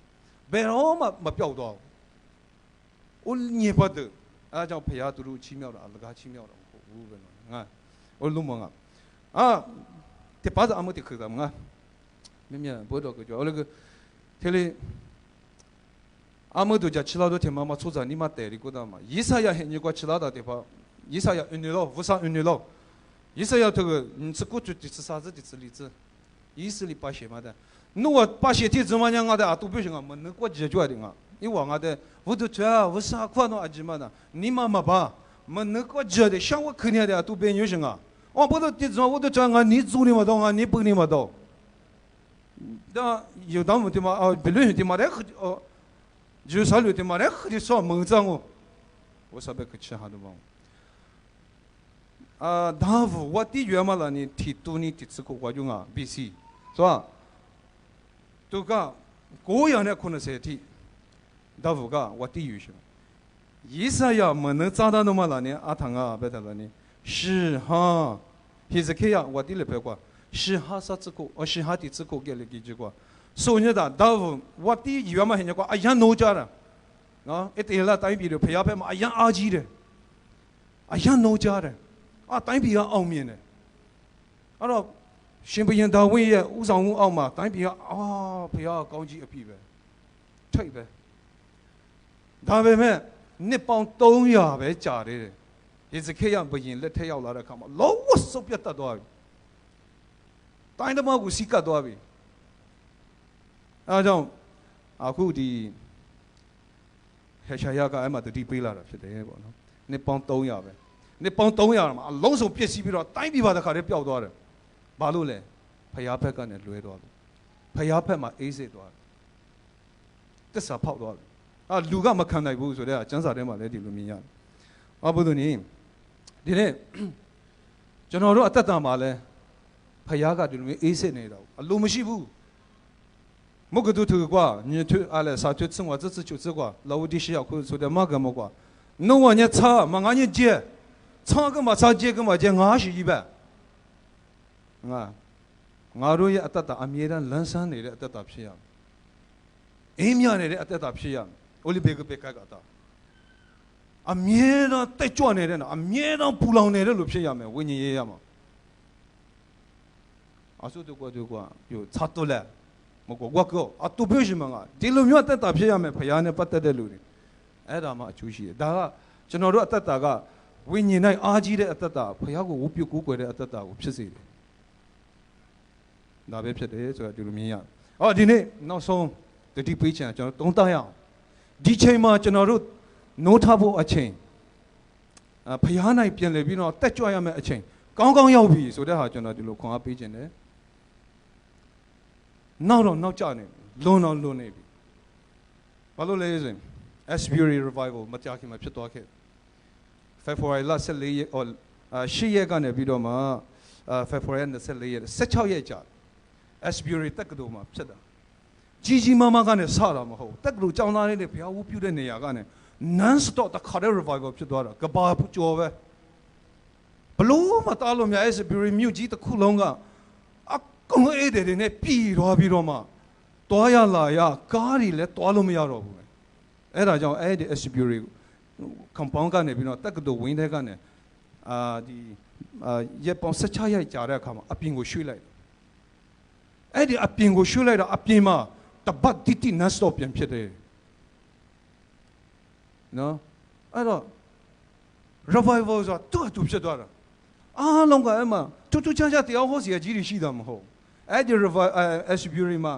A: ဘယ်တော့မှမပြောက်တော့ဘူး။ညေပတ်တယ်အဲကြောင့်ဖခင်သူတို့ချီးမြှောက်တာအလကားချီးမြှောက်တာမဟုတ်ဘူးပဲနော်။ငါလုံးမငါte pasa amo te khida nga memya bodo ko jo ole ko tele amo do ja chilado te mama choza ni ma te ri ko da ma yesaya he ni ko chilada te pa yesaya unilo vusa unilo yesaya to ko nsku tu ti sa zi ti li zi yi si li pa she ma da no wa pa she ti zuma nya nga da tu bi nga men ko je jo de nga i wa nga de vudu cha vusa kwa no ajima da ni ma ma ba men ko je de shang wa khnya de tu be nyu shin nga不都这种，我都讲你做你嘛到啊，你不你嘛到。那有当么的嘛？别论的嘛，那就啥路的嘛，那的说猛涨哦，我啥别去吃哈的嘛。大夫，我的原嘛了你提督你的这个我用啊，BC，是吧？都讲各样的可能是提，大夫讲我的有些，以啥呀？没能找到那么了呢？阿汤啊，别得了呢。是哈，现在看呀，我的那边过，是哈啥子个，是哈的这个给了几句个，所以呢，大夫，我的原嘛现在过，哎呀，弄家了，一点了，单比的培养培嘛，哎呀，阿基的，哎呀，弄家的，单比要后面的，那先不言到位呀，五上五奥嘛，单比要培养高级一批呗，退呗，大伯们，你帮东亚呗家的。现在看样不行，来太阳来了看嘛，老我手别得多，但他妈我西干多呗，种古的，还下个俺嘛都地背了，是这样不？你帮东亚呗，你帮东亚嘛，老手别西边了，单比把他看的标多了，马路嘞，培养派干的累多了，培养派嘛 A 多了，这啥跑多了？路干嘛看那部说的，讲啥的嘛来的路面样，不都呢？ဒီနေ့ ကျွန်တော်တို့အသက်တာမှာလဲဖယားကဒီလိုမျိုးအေးစစ်နေတော့အလိုမရှိဘူးမကတူတူကွာညထွအားလဲစာထွစံဝါစစ်ချူစကွာလောဒီရှိရောက်ခုဆိုတဲ့မကမကွာနိုဝညချာမငါညကျဲချာကမစာကျဲကမကျဲငါရှိကြီးပဲငါတို့ရဲ့အသက်တာအမြဲတမ်းလန်းဆန်းနေတဲ့အသက်တာဖြစ်ရမယ်အေးမြနေတဲ့အသက်တာဖြစ်ရမယ်အိုလီဘေကဘေကကတော့အမြဲတမ်းတက်ကြွနေတဲ့နော်အမြဲတမ်းပူလောင်နေတဲ့လို့ဖြစ်ရမယ်ဝိညာဉ်ရေးရမှာအဆုတူကွာပြောချတ်တော့လဲမကောကွာကောအတူပြောရှင်မငါဒီလိုမျိုးအသက်တာဖြစ်ရမယ်ဖခင်နဲ့ပတ်သက်တဲ့လူတွေအဲ့ဒါမှအကျိုးရှိတယ်ဒါကကျွန်တော်တို့အသက်တာကဝိညာဉ်၌အားကြီးတဲ့အသက်တာဖခင်ကိုဝုပြုကိုးကွယ်တဲ့အသက်တာကိုဖြစ်စေတယ်ဒါပဲဖြစ်တယ်ဆိုတာဒီလိုမြင်ရအောင်ဒီနေ့နောက်ဆုံးတတိပေးချင်ကျွန်တော်သုံးသပ်ရအောင်ဒီချိန်မှာကျွန်တော်တို့နိုးထဖို့အချိန်ဖခင်၌ပြန်လည်ပြီးတော့တက်ကြွရမယ့်အချိန်ကောင်းကောင်းရောက်ပြီဆိုတဲ့ဟာကျွန်တော်ဒီလိုခွန်အားပေးခြင်းတယ်နောက်ကြနေလွန်နေပြီဘာလို့လဲဆိုရင် Asbury Revival မကြာခင်မှာဖြစ်သွားခဲ့ February လ14ရက်10ရက်ကနေပြီးတော့မှFebruary 24ရက်16ရက်ကြာ Asbury တက္ကသိုလ်မှာဖြစ်တာကြီးမားမားကနေစတာမဟုတ်တက္ကသိုလ်ကျောင်းသားတွေနဲ့ဘုရားဝုပြုတဲ့နေရာကနေ non stop တခါတည်း revival ဖြစ်သွားတာကဘာကျော်ပဲဘလို့မတားလို့များ Asbury မြို့ကြီးတစ်ခုလုံးကအကုန်လုံးအဲ့တွေနဲ့ပြည်သွားပြီးတော့မှတွားရလာရကားတွေလည်းတွားလို့မရတော့ဘူးအဲ့ဒါကြောင့်အဲ့ဒီ Asbury compound ကနေပြီးတော့တက္ကသိုလ်ဝင်းထဲကနေဒီရက်ပေါင်း16ရက်ကြာတဲ့အခါမှာအပြင်ကိုရွှေ့လိုက်အဲ့ဒီအပြင်ကိုရွှေ့လိုက်တော့အပြင်မှာတပတ်တိ non stop ပြန်ဖြစ်တယ်နော်အဲ့တော့ revival ဆိုတာတူဖြစ်သွားတာအားလုံးကအဲ့မှာတူချာတရားဟောစီကြီးတွေရှိတာမဟုတ်အဲ့ဒီ Asbury မှာ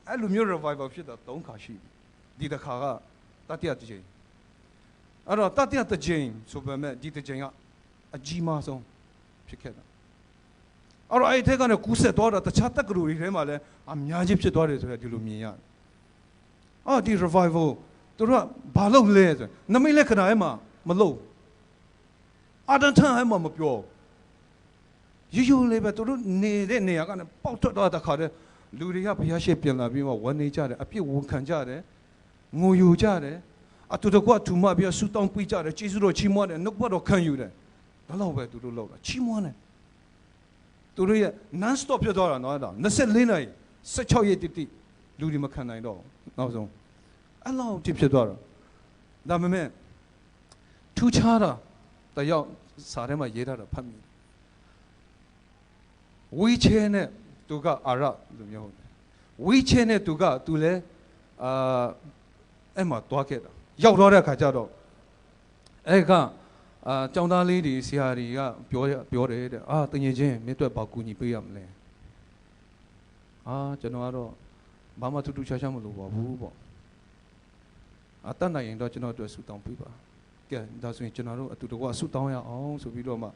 A: အဲ့လိုမျိုး revival ဖြစ်တာ3ခါရှိဒီတစ်ခါကတတိယတစ်ချိန်အဲ့တော့တတိယတစ်ချိန်ဆိုပေမဲ့ဒီတစ်ချိန်ကအကြီးမားဆုံးဖြစ်ခဲ့တာအဲ့တော့အဲ့ဒီကနေကူးဆက်သွားတာတခြားတက္ကသိုလ်တွေထဲမှာလည်းအများကြီးဖြစ်သွားတယ်ဆိုရဒီလိုမြင်ရတယ်ဒီ revival သူတို့ကဘာလုပ်လဲဆိုနမိတ်လက္ခဏာအဲ့မှာမလုပ်အာဒန်ထန်အဲ့မှာမပြောရိုးလေးပဲသူတို့နေတဲ့နေရာကနေပေါက်ထွက်သွားတဲ့ခါတည်းလူတွေကဘုရားရှိခိုးပြန်လာပြီးမှဝန်နေကြတယ်အပြစ်ဝန်ခံကြတယ်ငိုယိုကြတယ်အတူတကွထူမပြီးဆူတောင်းပေးကြတယ်ကျေးဇူးတော်ချီးမွမ်းတယ်နှုတ်ဘတော်ခံယူတယ်ဒါတော့ပဲသူတို့လုပ်တာချီးမွမ်းတယ်သူတို့ရဲ့ non stop ဖြစ်သွားတာနော်အဲ့ဒါ24နာရီ16ရက်တိလူတွေမခံနိုင်တော့နောက်ဆုံးအဲ့လောက်ဖြစ်သွားတာဒါပေမဲ့ထူးခြားတာတယောက်စာထဲမှာရေးထားတာဖတ်မိဝီချဲနဲ့သူကအာရလိုမျိုးဝီချဲနဲ့သူလဲအဲ့မှာတွားခဲ့တာရောက်တော့တဲ့အခါကျတော့အဲ့ကကျောင်းသားလေးတွေဆရာတွေကပြောတယ်တဲ့တငယ်ချင်းမင်းတို့ဘာကူညီပေးရမလဲကျွန်တော်ကတော့ဘာမှထူးထူးခြားခြားမလုပ်ပါဘူးပေါ့အတတ်နိုင်ရင်တော့ကျွန်တော်တို့ဆူတောင်းပေးပါကဲဒါဆိုရင်ကျွန်တော်တို့အတူတကွဆူတောင်းရအောင်ဆိုပြီးတော့မှ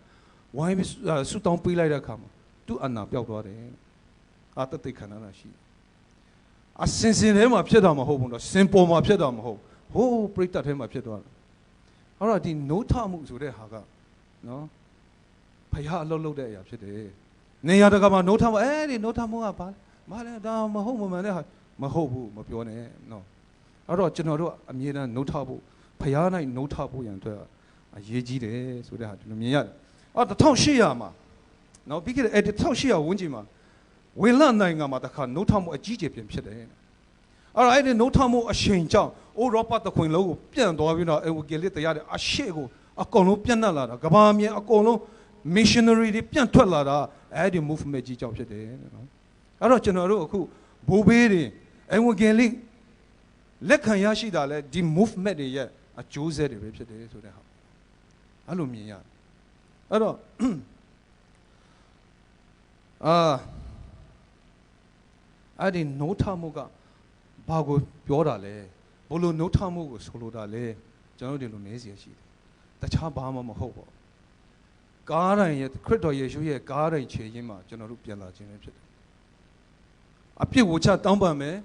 A: ဝိုင်းပြီးဆူတောင်းပေးလိုက်တဲ့အခါမှာသူ့အနာပြောက်သွားတယ်တသိခန္ဓာလာရှိအစင်ထဲမှာဖြစ်တာမဟုတ်ဘူးတော့စင်ပေါ်မှာဖြစ်တာမဟုတ်ဟိုးပရိသတ်ထဲမှာဖြစ်သွားတယ်အဲ့တော့ဒီနိုးထမှုဆိုတဲ့ဟာကနော်ဖယားအလုပ်လုပ်တဲ့အရာဖြစ်တယ်နေရာတကာမှာနိုးထမှုဒီနိုးထမှုကဘာလဲဒါမဟုတ်မမှန်တဲ့ဟာမဟုတ်ဘူးမပြောနဲ့နော်အဲ့တော့ကျွန်တော်တို့အမြဲတမ်းနိုးထဖို့ဖယား၌နိုးထဖို့ရန်အတွက်အရေးကြီးတယ်ဆိုတဲ့ဟာဒီလိုမြင်ရတယ်1800မှာနော်ပြီးခဲ့တဲ့1800ဝန်းကျင်မှာဝေလနိုင်ငံမှာတခါနိုးထမှုအကြီးကျယ်ပြန်ဖြစ်တယ်အဲ့ဒီနိုးထမှုအချိန်ကြောင့်အိုရောပတခွင်လုံးကိုပြန့်သွားပြီးတော့ဝကယ်လေးတရားတဲ့အရှိကိုအကုန်လုံးပြန့်နှံ့လာတာကဘာမြေအကုန်လုံး missionary တွေပြန့်ထွက်လာတာအဲ့ဒီ movement ကြီးကြောင့်ဖြစ်တယ်နော်အဲ့တော့ကျွန်တော်တို့အခုဘိုးဘေးတွေဝကယ်လေးလက်ခံရရှိတာလဲဒီ movement တွေရဲ့အကျိုးဆက်တွေပဲဖြစ်တယ်ဆိုတဲ့ဟာအဲ့လိုမြင်ရတယ်အဲ့တော့အဲ့ဒီနိုးထမှုကဘာကိုပြောတာလဲဘလို့နိုးထမှုကိုဆိုလိုတာလဲကျွန်တော်တို့ဒီလိုနေစီရရှိတယ်တခြားဘာမှမဟုတ်ပါဘူးကားတိုင်းရဲ့ခရစ်တော်ယေရှုရဲ့ကားတိုင်းခြေရင်းမှာကျွန်တော်တို့ပြန်လာခြင်းပဲဖြစ်တယ်အပြစ်ဝချတောင်းပန်မယ်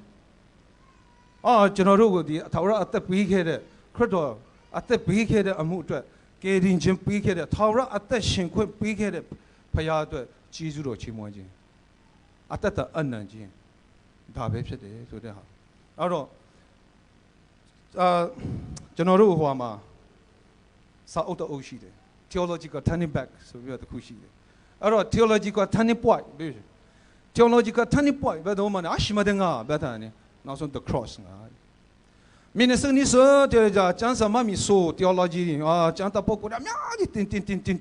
A: ကျွန်တော်တို့ကိုဒီအထာဝရအသက်ပေးခဲ့တဲ့ခရစ်တော်အသက်ပေးခဲ့တဲ့အမှုအတွက်ကယ်တင်ခြင်းပေးခဲ့တဲ့ထာဝရအသက်ရှင်ခွင့်ပေးခဲ့တဲ့ဖ ဖရာအတွက်ကျေးဇူးတော်ချီးမွမ်းခြင်းအတ္တအနံ့ခြင်းဒါပဲဖြစ်တယ်ဆိုတဲ့ဟာအဲ့တော့ကျွန်တော်တို့ဟိုမှာစာအုပ်တော်ရှိတယ် theological turning back ဆိုပြီးတော့တစ်ခုရှိတယ်အဲ့တော့ theological turning point ပြီး theological turning point ဘယ်တော့မှအရှိမတဲ့ငါဘယ်တာနေနောက်ဆုံး the cross ငါမင်းစနေဆိုတဲ့ကြာကျမ်းစာမမီဆို theology ကျမ်းတပုတ်ကိုအများကြီးတ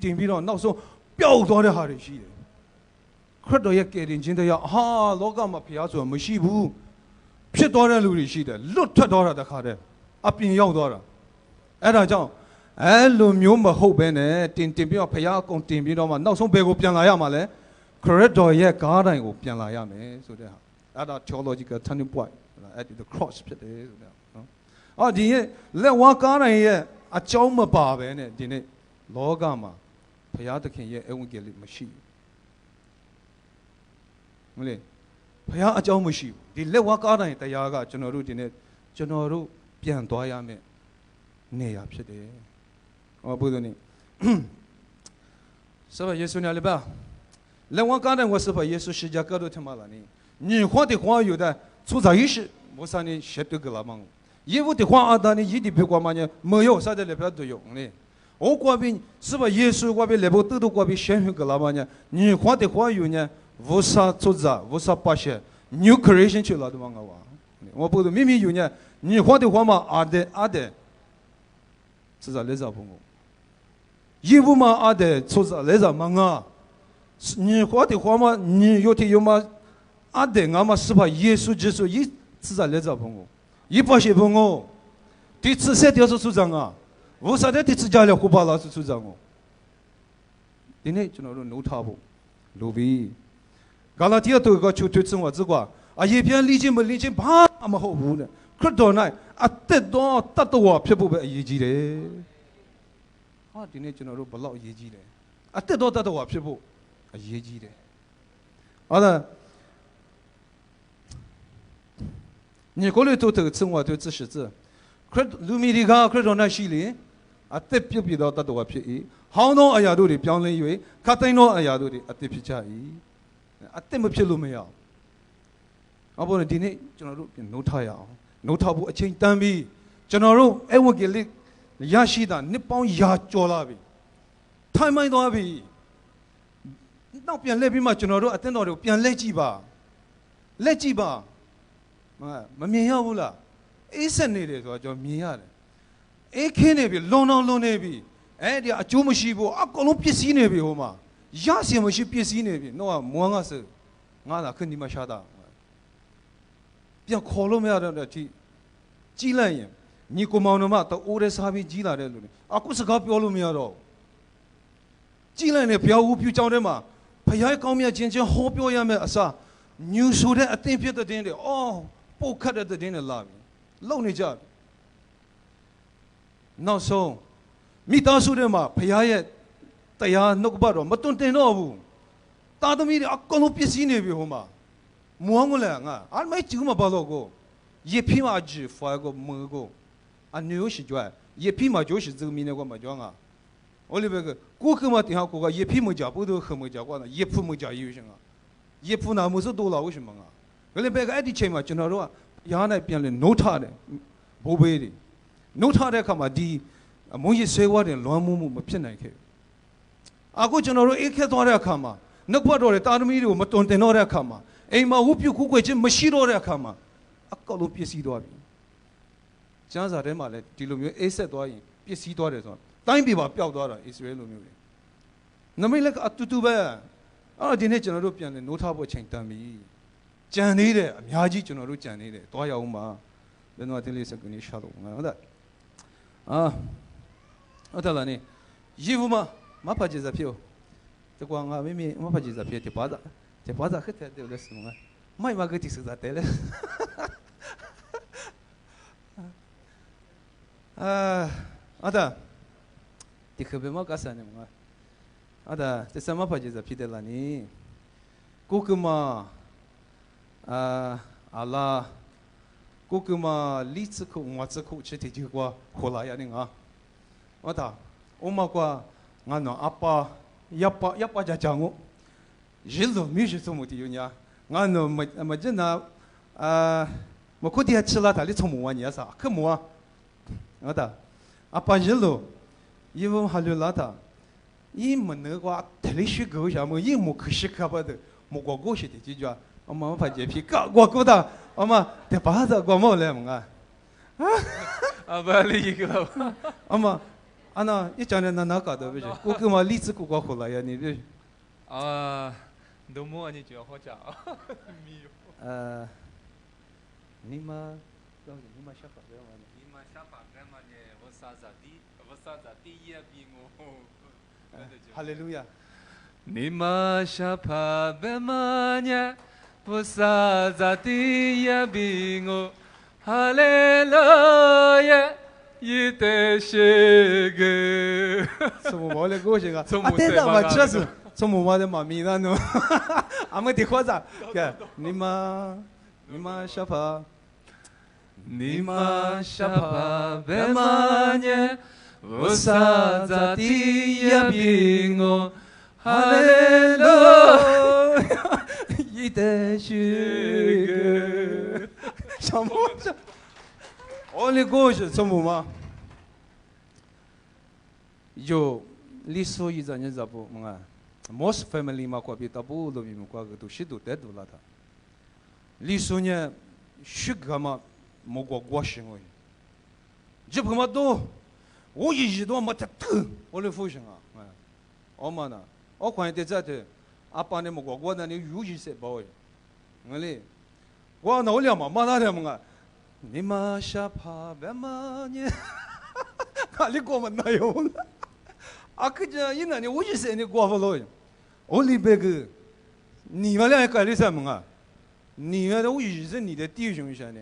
A: င်ပြီးတော့နောက်ဆုံးပျောက်သွားတဲ့ဟာတွေရှိတယ်ခရစ်တော်ရဲ့ကယ်တင်ခြင်းတရားဟာလောကမှာဖျားဆိုတာမရှိဘူးဖြစ်သွားတဲ့လူတွေရှိတယ်လွတ်ထွက်သွားတာတခါတည်းအပြင်ရောက်သွားတာအဲ့ဒါကြောင့်အဲ့လိုမျိုးမဟုတ်ဘဲနဲ့တင်ပြီးတော့ဖျားအကုန်တင်ပြီးတော့မှနောက်ဆုံးဘယ်ကိုပြန်လာရမှာလဲခရစ်တော်ရဲ့ကားတိုင်ကိုပြန်လာရမယ်ဆိုတဲ့ဟာအဲ့ဒါ theological turning point အဲ့ဒီ the cross ဖြစ်တယ်ဆိုတဲ့နော်ဒီရဲ့လက်ဝါးကားတိုင်ရဲ့အကြောင်းမပါဘဲနဲ့ဒီနေ့လောကမှာဖျားသခင်ရဲ့အဝိကယ်လေးမရှိဘူးမလေးဖျားအကြောင်းမရှိဘူးဒီလက်ဝါးကားတိုင်တရားကကျွန်တော်တို့ဒီနေ့ကျွန်တော်တို့ပြန်သွားရမယ်နေရာဖြစ်တယ်ဟောဘုရားနေဆရာယေရှုနဲ့လည်းပါလက်ဝါးကားတိုင်ဝဆပါယေရှုရှိကြကတော့ထမလာနေ你活的话有的出在意识我上你学这个了吗业务的话啊当你一的别光嘛呢没有啥的来不都用嘞我过边是吧耶稣过边来不都过边选个了嘛呢你活的话有呢无啥出在无啥把些new creation 去了的嘛我我不都明明有呢你活的话嘛啊的是在来着朋友业务嘛啊的出在来着嘛啊你活的话嘛你有的有嘛啊的俺嘛是吧耶稣基督一是在来着朋友一把些朋友第次谁掉是出长啊无啥的第次家里胡巴拉是出长哦今天就那种奴他不路比加拉提亚都有个出推生活之光啊一边理解没理解怕嘛好无呢可多呢啊得到我偏不被业绩嘞啊今天就那种不老业绩嘞啊得到我偏不啊业绩嘞好了你过来都生活都只是这可路米的个可让那西里啊得比到得我偏一好多哎呀都的标准以为卡登多哎呀都的啊得偏差一啊得没偏路没有啊不然今天就那种弄他呀弄他不钱单位就那种哎我给你亚西的你帮亚做了呗太慢多呗那变来比嘛就那种啊等到了变来几吧来几吧မမြင်ရဘူးလားအေးဆက်နေတယ်ဆိုတော့ကျွန်တော်မြင်ရတယ်အေးခင်းနေပြီလွန်နေပြီအဲ့ဒီအကျိုးမရှိဘူးအကုန်လုံးပစ္စည်းနေပြီဟိုမှာရစင်မရှိပစ္စည်းနေပြီတော့မွန်းကစငါသာခင်းဒီမှာရှာတာပြန်ခေါ်လို့မရတော့တဲ့အထိကြီးလိုက်ရင်ညီကိုမောင်နှမတော့အိုးရဲစားပြီးကြီးလာတဲ့လူတွေအခုစကားပြောလို့မရတော့ကြီးလိုက်နေဘုရားဦးပြူကြောင်းထဲမှာဖခင်ကောင်းမြတ်ခြင်းဟောပြောရမယ်အစားညူဆိုတဲ့အသင်ဖြစ်တဲ့တင်းတွေအော်ပုတ်ခတ်တဲ့တင်းတွေလာပြီလုံနေကြပြီနောက်ဆုံးမိသားစုတွေမှာဖခင်ရဲ့တရားနှုတ်ပတ်တော့မတွင်တင်တော့ဘူးတာသမီတွေအကုန်လုံးပစ္စည်းနေပြီဟိုမှာမွန်းကလည်းငါအမိုက်ကျူးမပါတော့ကိုရေဖိမကြီးဖွာကိုမကိုအနျိုးရှိကြွရေဖိမကျိုးရှိဇမီနေကိုမကြောင်းက我里边个顾客嘛，顶下顾客也批没加，不都很没加过呢？也批没加有些啊，也批那没是多了为什么啊？我里边个爱的钱嘛，就那种啊，原来变了弄他的，不背的，弄他的看嘛的，某些水果的乱木没骗来去。啊，我就那种一开多的看嘛，那块多的大米的我们端在那的看嘛，哎嘛，我比古怪就没许多的看嘛，啊，搞拢别许多的，这样子的嘛嘞，第六名一十多人，别许多的说。တိုင်းပြည်ပါပျောက်သွားတာဣသရေလမျိုးတွေနမိတ်လက်ကအတူတူပဲအဲ့တော့ဒီနေ့ကျွန်တော်တို့ပြန်လဲနိုးထဖို့အချိန်တန်ပြီကြံနေတယ်အများကြီးကျွန်တော်တို့ကြံနေတယ်တွားရအောင်ပါဘယ်တော့တင်လေးစကနေရှာတော့ငါဟုတ်တယ်ဟုတ်တယ်လားနေယေဘူးမဖတ်ကြစဖြစ်တကွာငါမိမိမဖတ်ကြစဖြစ်တဲ့ဘာသာခက်တဲ့လက်စမမိုက်မကတိစတဲ့လေအဲ့ဒါဒီခဘမကဆန်နေမှာအဲ့ဒါတစမဖာဂျေဇဖြစ်တယ်လားနီကိုကမအလာကိုကမလီစခုမတ်စခုချတိဒီကွာခေါ်လာရနေငါဟုတ်တာအမကွာငါနော်အပါယပကြချောင်း日落没事做么的有呢？俺那没真那我估计还吃了他的葱木啊，你啥？可木啊？我的，把日落，因为还留了他，一没那个特里学狗下么，一没可惜可不的，没过过去的就叫我们把这批搞过过的，我们得把它过没来么啊？
B: 不理一个了。
A: 我们那一讲的那搞的不是？我跟我例子过过回来呀，你这
B: 都摸你就好讲。
A: 你们小法干嘛呢？
B: 你们小法干嘛呢？我啥子也比我。
A: 哈利路亚。
B: 你们小法干嘛呢？我啥子也比我。哈利路亚，一代是个。
A: 从我来过去个。
B: 对
A: 的嘛，确实，从我的妈咪那侬，俺们的话咋？个你们小法。
B: 你们小怕别骂呢，我啥子也比我，哈利路亚，一代是个。
A: 什么？我的过去什么嘛？有历史一阵子不嘛？Most family 嘛，过比大部都比么过个都许多得多了他。历史呢，许个嘛。没过过行为，这不嘛多，我一多没得头，我来复兴啊，我嘛呢，我看见在这，爸呢没过过那你有意思不？我嘞，我闹了嘛，那了嘛，你妈下怕别嘛呢，哪里过嘛那有了，可这一那你有意思你过不了，我里边个，你们俩搞的什么啊？你们的有意思，你的弟兄兄呢？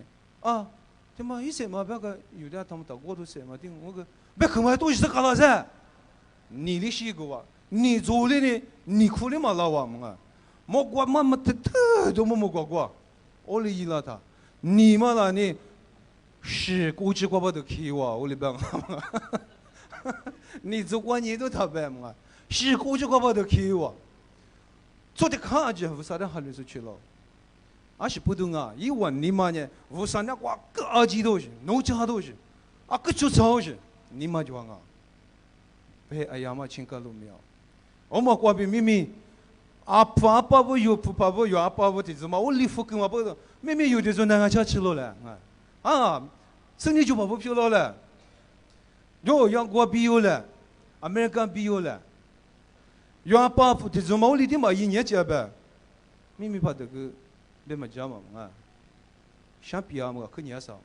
A: 这嘛一些嘛，别个有点他们到过头些嘛，听我个别看嘛，都是干了噻。你的西瓜，你做的呢，你苦的嘛老王嘛，没过嘛没得头都没过过，我哩伊拉他，你嘛啦呢，是估计过不得去哇，我哩帮你做过你都特别嘛，是估计过不得去哇，做的看就为啥的还是去了。是不懂啊！一问你妈呢，无啥那瓜各几多些，农家多些，各就少些，你妈就讲啊，哎呀嘛，请个路苗，我们瓜比咪咪，爸不有，爸不有，爸不的怎么？我礼服跟我不的，咪咪有的时候那个吃吃了嘞，生意就不漂亮了，有洋瓜比有了，American 比有了，有爸不的怎么？我里的嘛一年结呗，咪咪怕这个。别么讲嘛想比啊么可年少，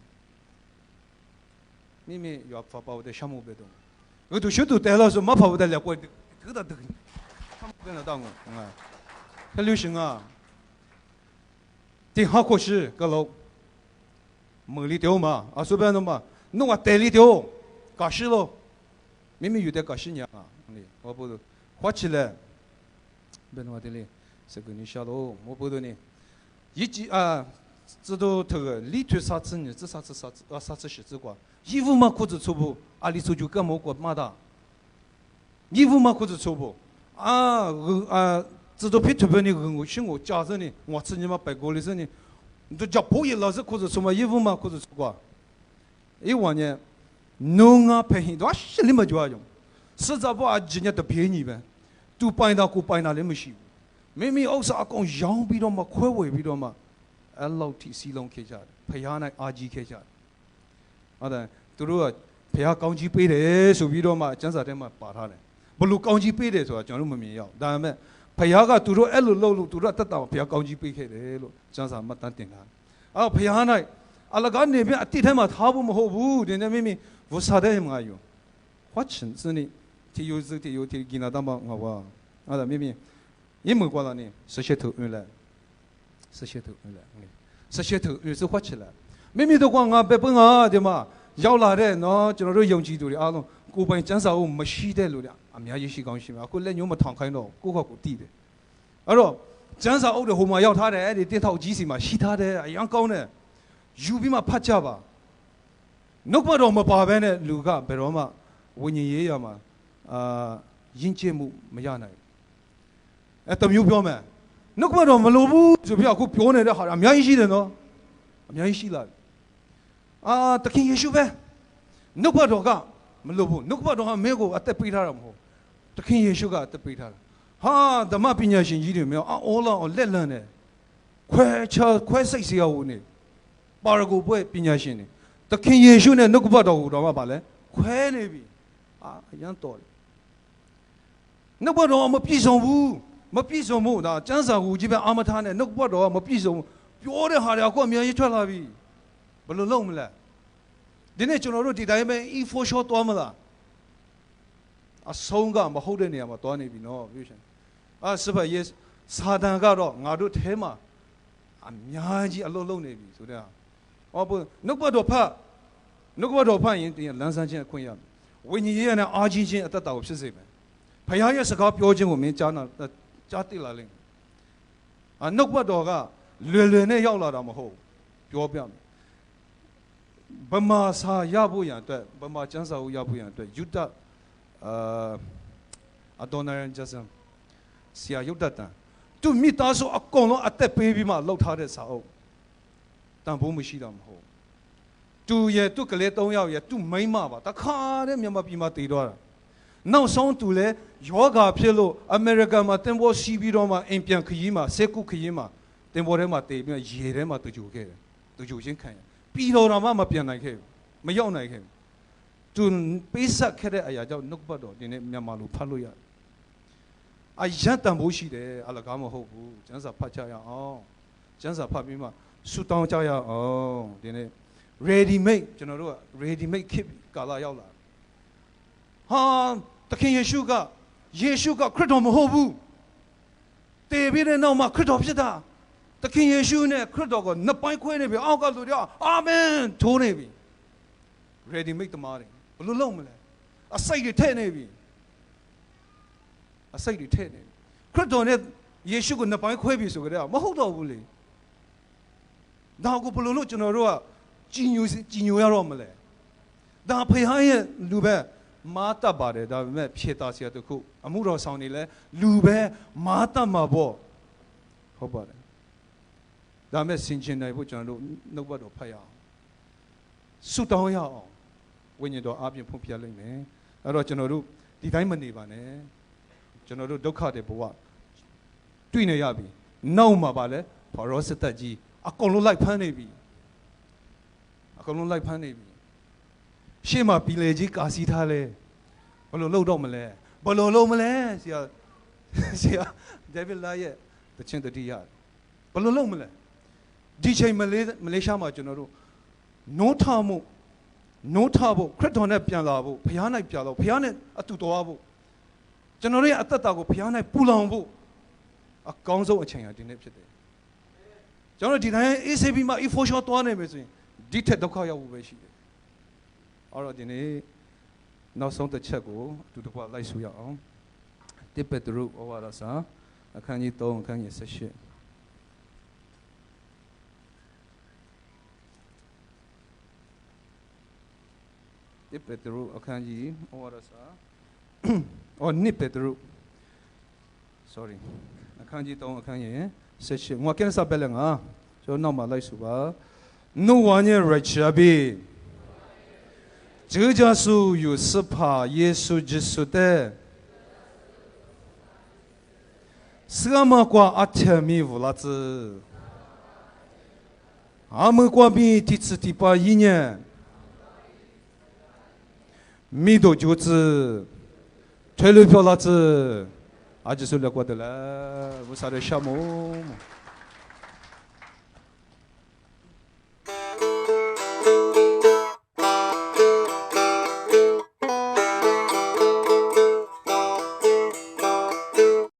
A: 明明要发把我的项目别动，我都学都带了说没发我的来过，头大头，他们跟着当我很流行啊，挺好可惜个老，门里丢嘛随便弄嘛，弄袋里丢，搞死了，明明有点搞死年我不都花起来，别弄的嘞，这个你晓得我不都呢。一季这都这个里头啥子呢？这啥子写字瓜？衣服嘛裤子粗布，里头就干么过嘛的？衣服嘛裤子粗布，这都偏特别的我请我家人呢，我自己嘛白过的时候呢，你都叫破衣老是裤子粗嘛，衣服嘛裤子粗瓜。一往年，农便宜多，心里嘛就用，实在不今年都便宜呗，都搬到过搬到那么些。明明欧萨讲羊比多嘛，快喂比多嘛，LTC 龙开下，培养那阿基开下，的，都说培养钢筋背的，手比多嘛，讲啥的嘛，把他的，不如钢筋背的是吧？讲那么没有，但是培养个都说路都说得到培养钢筋背开的路，讲啥没当定啊？培养那，那个那边地台嘛，他不么好不，人家明明无啥的嘛有，花钱是呢，提有给那当嘛，我的明明。也没过了呢，17头来，17头是花起来，明明都讲别本对嘛，要拿的喏，就那种用几多的弄，古本讲啥我没洗的路的，明也是讲洗嘛，过来你们摊开喏，过好过低的，讲啥我的后嘛要他的，你点头几时嘛，洗他的一样高呢，有比嘛拍家吧，那个罗嘛八百呢，路个别罗嘛，我爷爷嘛，音节目没样呢。都有标没？ နှုတ်ကပတ်တော်မလိုဘူးဆိုပြီးအခုပြောနေတဲ့ဟာအများကြီးရှိတယ်နော်အများကြီးရှိလာသခင်ယေရှုပဲနှုတ်ကပတ်တော်ကမလိုဘူးနှုတ်ကပတ်တော်ကမင်းကိုအသက်ပေးထားတာမဟုတ်သခင်ယေရှုကအသက်ပေးထားတာဟာဓမ္မပညာရှင်ကြီးတွေမျိုးအော်လောင်းလက်လန့်တယ်ခွဲစိတ်စရာဝင်နေပါရဂူပွဲပညာရှင်တွေသခင်ယေရှုနဲ့နှုတ်ကပတ်တော်ကိုတော့ပါလဲခွဲနေပြီအရန်တော်တယ်နှုတ်ကပတ်တော်မပြည့်စုံဘူးမပြည့်စုံမှုဒါကျမ်းစာကိုကြီးပဲအာမထားနဲ့နှုတ်ကပတ်တော်ကမပြည့်စုံပြောတဲ့ဟာတွေအခုအများကြီးထွက်လာပြီဘယ်လိုလုပ်မလဲဒီနေ့ကျွန်တော်တို့ဒီတိုင်းပဲ E4 short သွားမလားအဆုံးကမဟုတ်တဲ့နေရာမှာသွားနေပြီနော်ပြောရှင်စပတ်ယေစာတန်ကတော့ငါတို့ထဲမှာအများကြီးအလုပ်လုပ်နေပြီဆိုတဲ့ဟောနှုတ်ကပတ်တော်ဖတ်ရင်တင်လန်းဆန်းခြင်းအခွင့်ရမယ်ဝိညာဉ်ရေးနဲ့အားကြီးခြင်းအသက်တာကိုဖြစ်စေမယ်ဘုရားရဲ့စကားပြောခြင်းကိုမင်းကြားသိလာလိမ့်မယ်နှုတ်ကပတ်တော်ကလွယ်နဲ့ရောက်လာတာမဟုတ်ပြောပြမယ်ဗမာစာရဖို့ရန်အတွက်ဗမာကျမ်းစာကိုရဖို့ရန်အတွက်ယုဒအဒေါနာရန်ဂျဆမ်ဆရာယုဒတန်သူမိသားစုအကုန်လုံးအသက်ပေးပြီးမှလှုပ်ထားတဲ့စာအုပ်တန်ဖိုးမရှိတာမဟုတ်သူရဲ့သူကလေး3ယောက်ရဲ့သူမိန်းမပါတခါတည်းမြန်မာပြည်မှာတည်သွားတာနောက်ဆုံးသူလည်းယောဂါဖြစ်လို့အမေရိကန်မှာတင်ပေါ်စီးပြီးတော့မှအိမ်ပြန်ခရီးမှာဆေကုခရီးမှာတင်ပေါ်ထဲမှာတည်ပြီးရေထဲမှာတူခဲ့တယ်တူချင်းခံရပြီးတော့မှမပြန်နိုင်ခဲ့ဘူးမရောက်နိုင်ခဲ့ဘူးသူပေးဆက်ခဲ့တဲ့အရာကြောင့်နှုတ်ပတ်တော်ဒီနေ့မြန်မာလိုဖတ်လို့ရတယ်အယံတန်ဖို့ရှိတယ်အလကားမဟုတ်ဘူးကျမ်းစာဖတ်ကြရအောင်ကျမ်းစာဖတ်ပြီးမှဆူတောင်းကြရအောင်ဒီနေ့ ready made ကျွန်တော်တို့က ready made ခေတ်ကာလရောက်လာသခင်ယေရှုကခရစ်တော်မဟုတ်ဘူးတည်ပြီးတဲ့နောက်မှာခရစ်တော်ဖြစ်တာသခင်ယေရှုနဲ့ခရစ်တော်ကိုနှစ်ပိုင်းခွဲနေပြီအောက်ကလူတွေအာမင်ထိုးနေပြီ ready made တမားတယ်ဘယ်လိုလုပ်မလဲအစိတ်တွေထည့်နေပြီခရစ်တော်နဲ့ယေရှုကိုနှစ်ပိုင်းခွဲပြီဆိုကြတယ်မဟုတ်တော့ဘူးလေဒါကိုဘယ်လိုလုပ်ကျွန်တော်တို့ကကြည်ညိုရတော့မလဲဒါဖခင်ရဲ့လူပဲမားတတ်ပါတယ်ဒါပေမဲ့ဖြေတာဆရာတခုအမှုတော်ဆောင်နေလဲလူပဲမားတတ်မှာပေါ့ဟုတ်ပါတယ်ဒါမဲ့ဆင်ခြင်နိုင်ဖို့ကျွန်တော်တို့နှုတ်ဘတ်တော်ဖတ်ရအောင်ဆုတောင်းရအောင်ဝိညာဉ်တော်အားဖြင့်ဖုံးပြလိမ့်မယ်အဲ့တော့ကျွန်တော်တို့ဒီတိုင်းမနေပါနဲ့ကျွန်တော်တို့ဒုက္ခတွေဘဝတွေ့နေရပြီနောက်မှာပါလဲဖော်ရောစစ်တပ်ကြီးအကုန်လုံးလိုက်ဖမ်းနေပြီရှေ့မှာပြည်လေကြီးကာစီထားလဲဘယ်လိုလုပ်တော့မလဲဆရာဒေးဗစ်လာရဲ့တခြင်းတတိယဘယ်လိုလုပ်မလဲဒီချိန်မလေးရှားမှာကျွန်တော်တို့နိုးထဖို့ခရစ်တော်နဲ့ပြန်လာဖို့ဘုရား၌ပြန်လာဖို့ဘုရားနဲ့အတူတော်ဖို့ကျွန်တော်ရဲ့အသက်တာကိုဘုရား၌ပူလောင်ဖို့အကောင်းဆုံးအချိန်ဟာဒီနေ့ဖြစ်တယ်ကျွန်တော်ဒီတိုင်း ACB မှာ E4 short သွားနေမယ်ဆိုရင်ဒီထက်ဒုက္ခရောက်ဖို့ပဲရှိတယ်အဲ့တော့ဒီနေ့နောက်ဆုံးတစ်ချက်ကိုအတူတကွလိုက်ဆိုရအောင်တိပက်တရုဩဝါဒစာအခန်းကြီး3အခန်းကြီး18တိပက်တရုအခန်းကြီးဩဝါဒစာနိပက်တရု sorry အခန်းကြီး3အခန်းကြီး18ငါကင်းစပယ်ငါကျွန်တော်နောက်မှာလိုက်ဆိုပါ努瓦涅瑞奇阿比，这家属有是怕耶稣基督的，是阿么瓜阿天米乌拉子，阿么瓜比第次第八一年，米多九子，退了票拉子，阿就是了过的了，为啥的项目？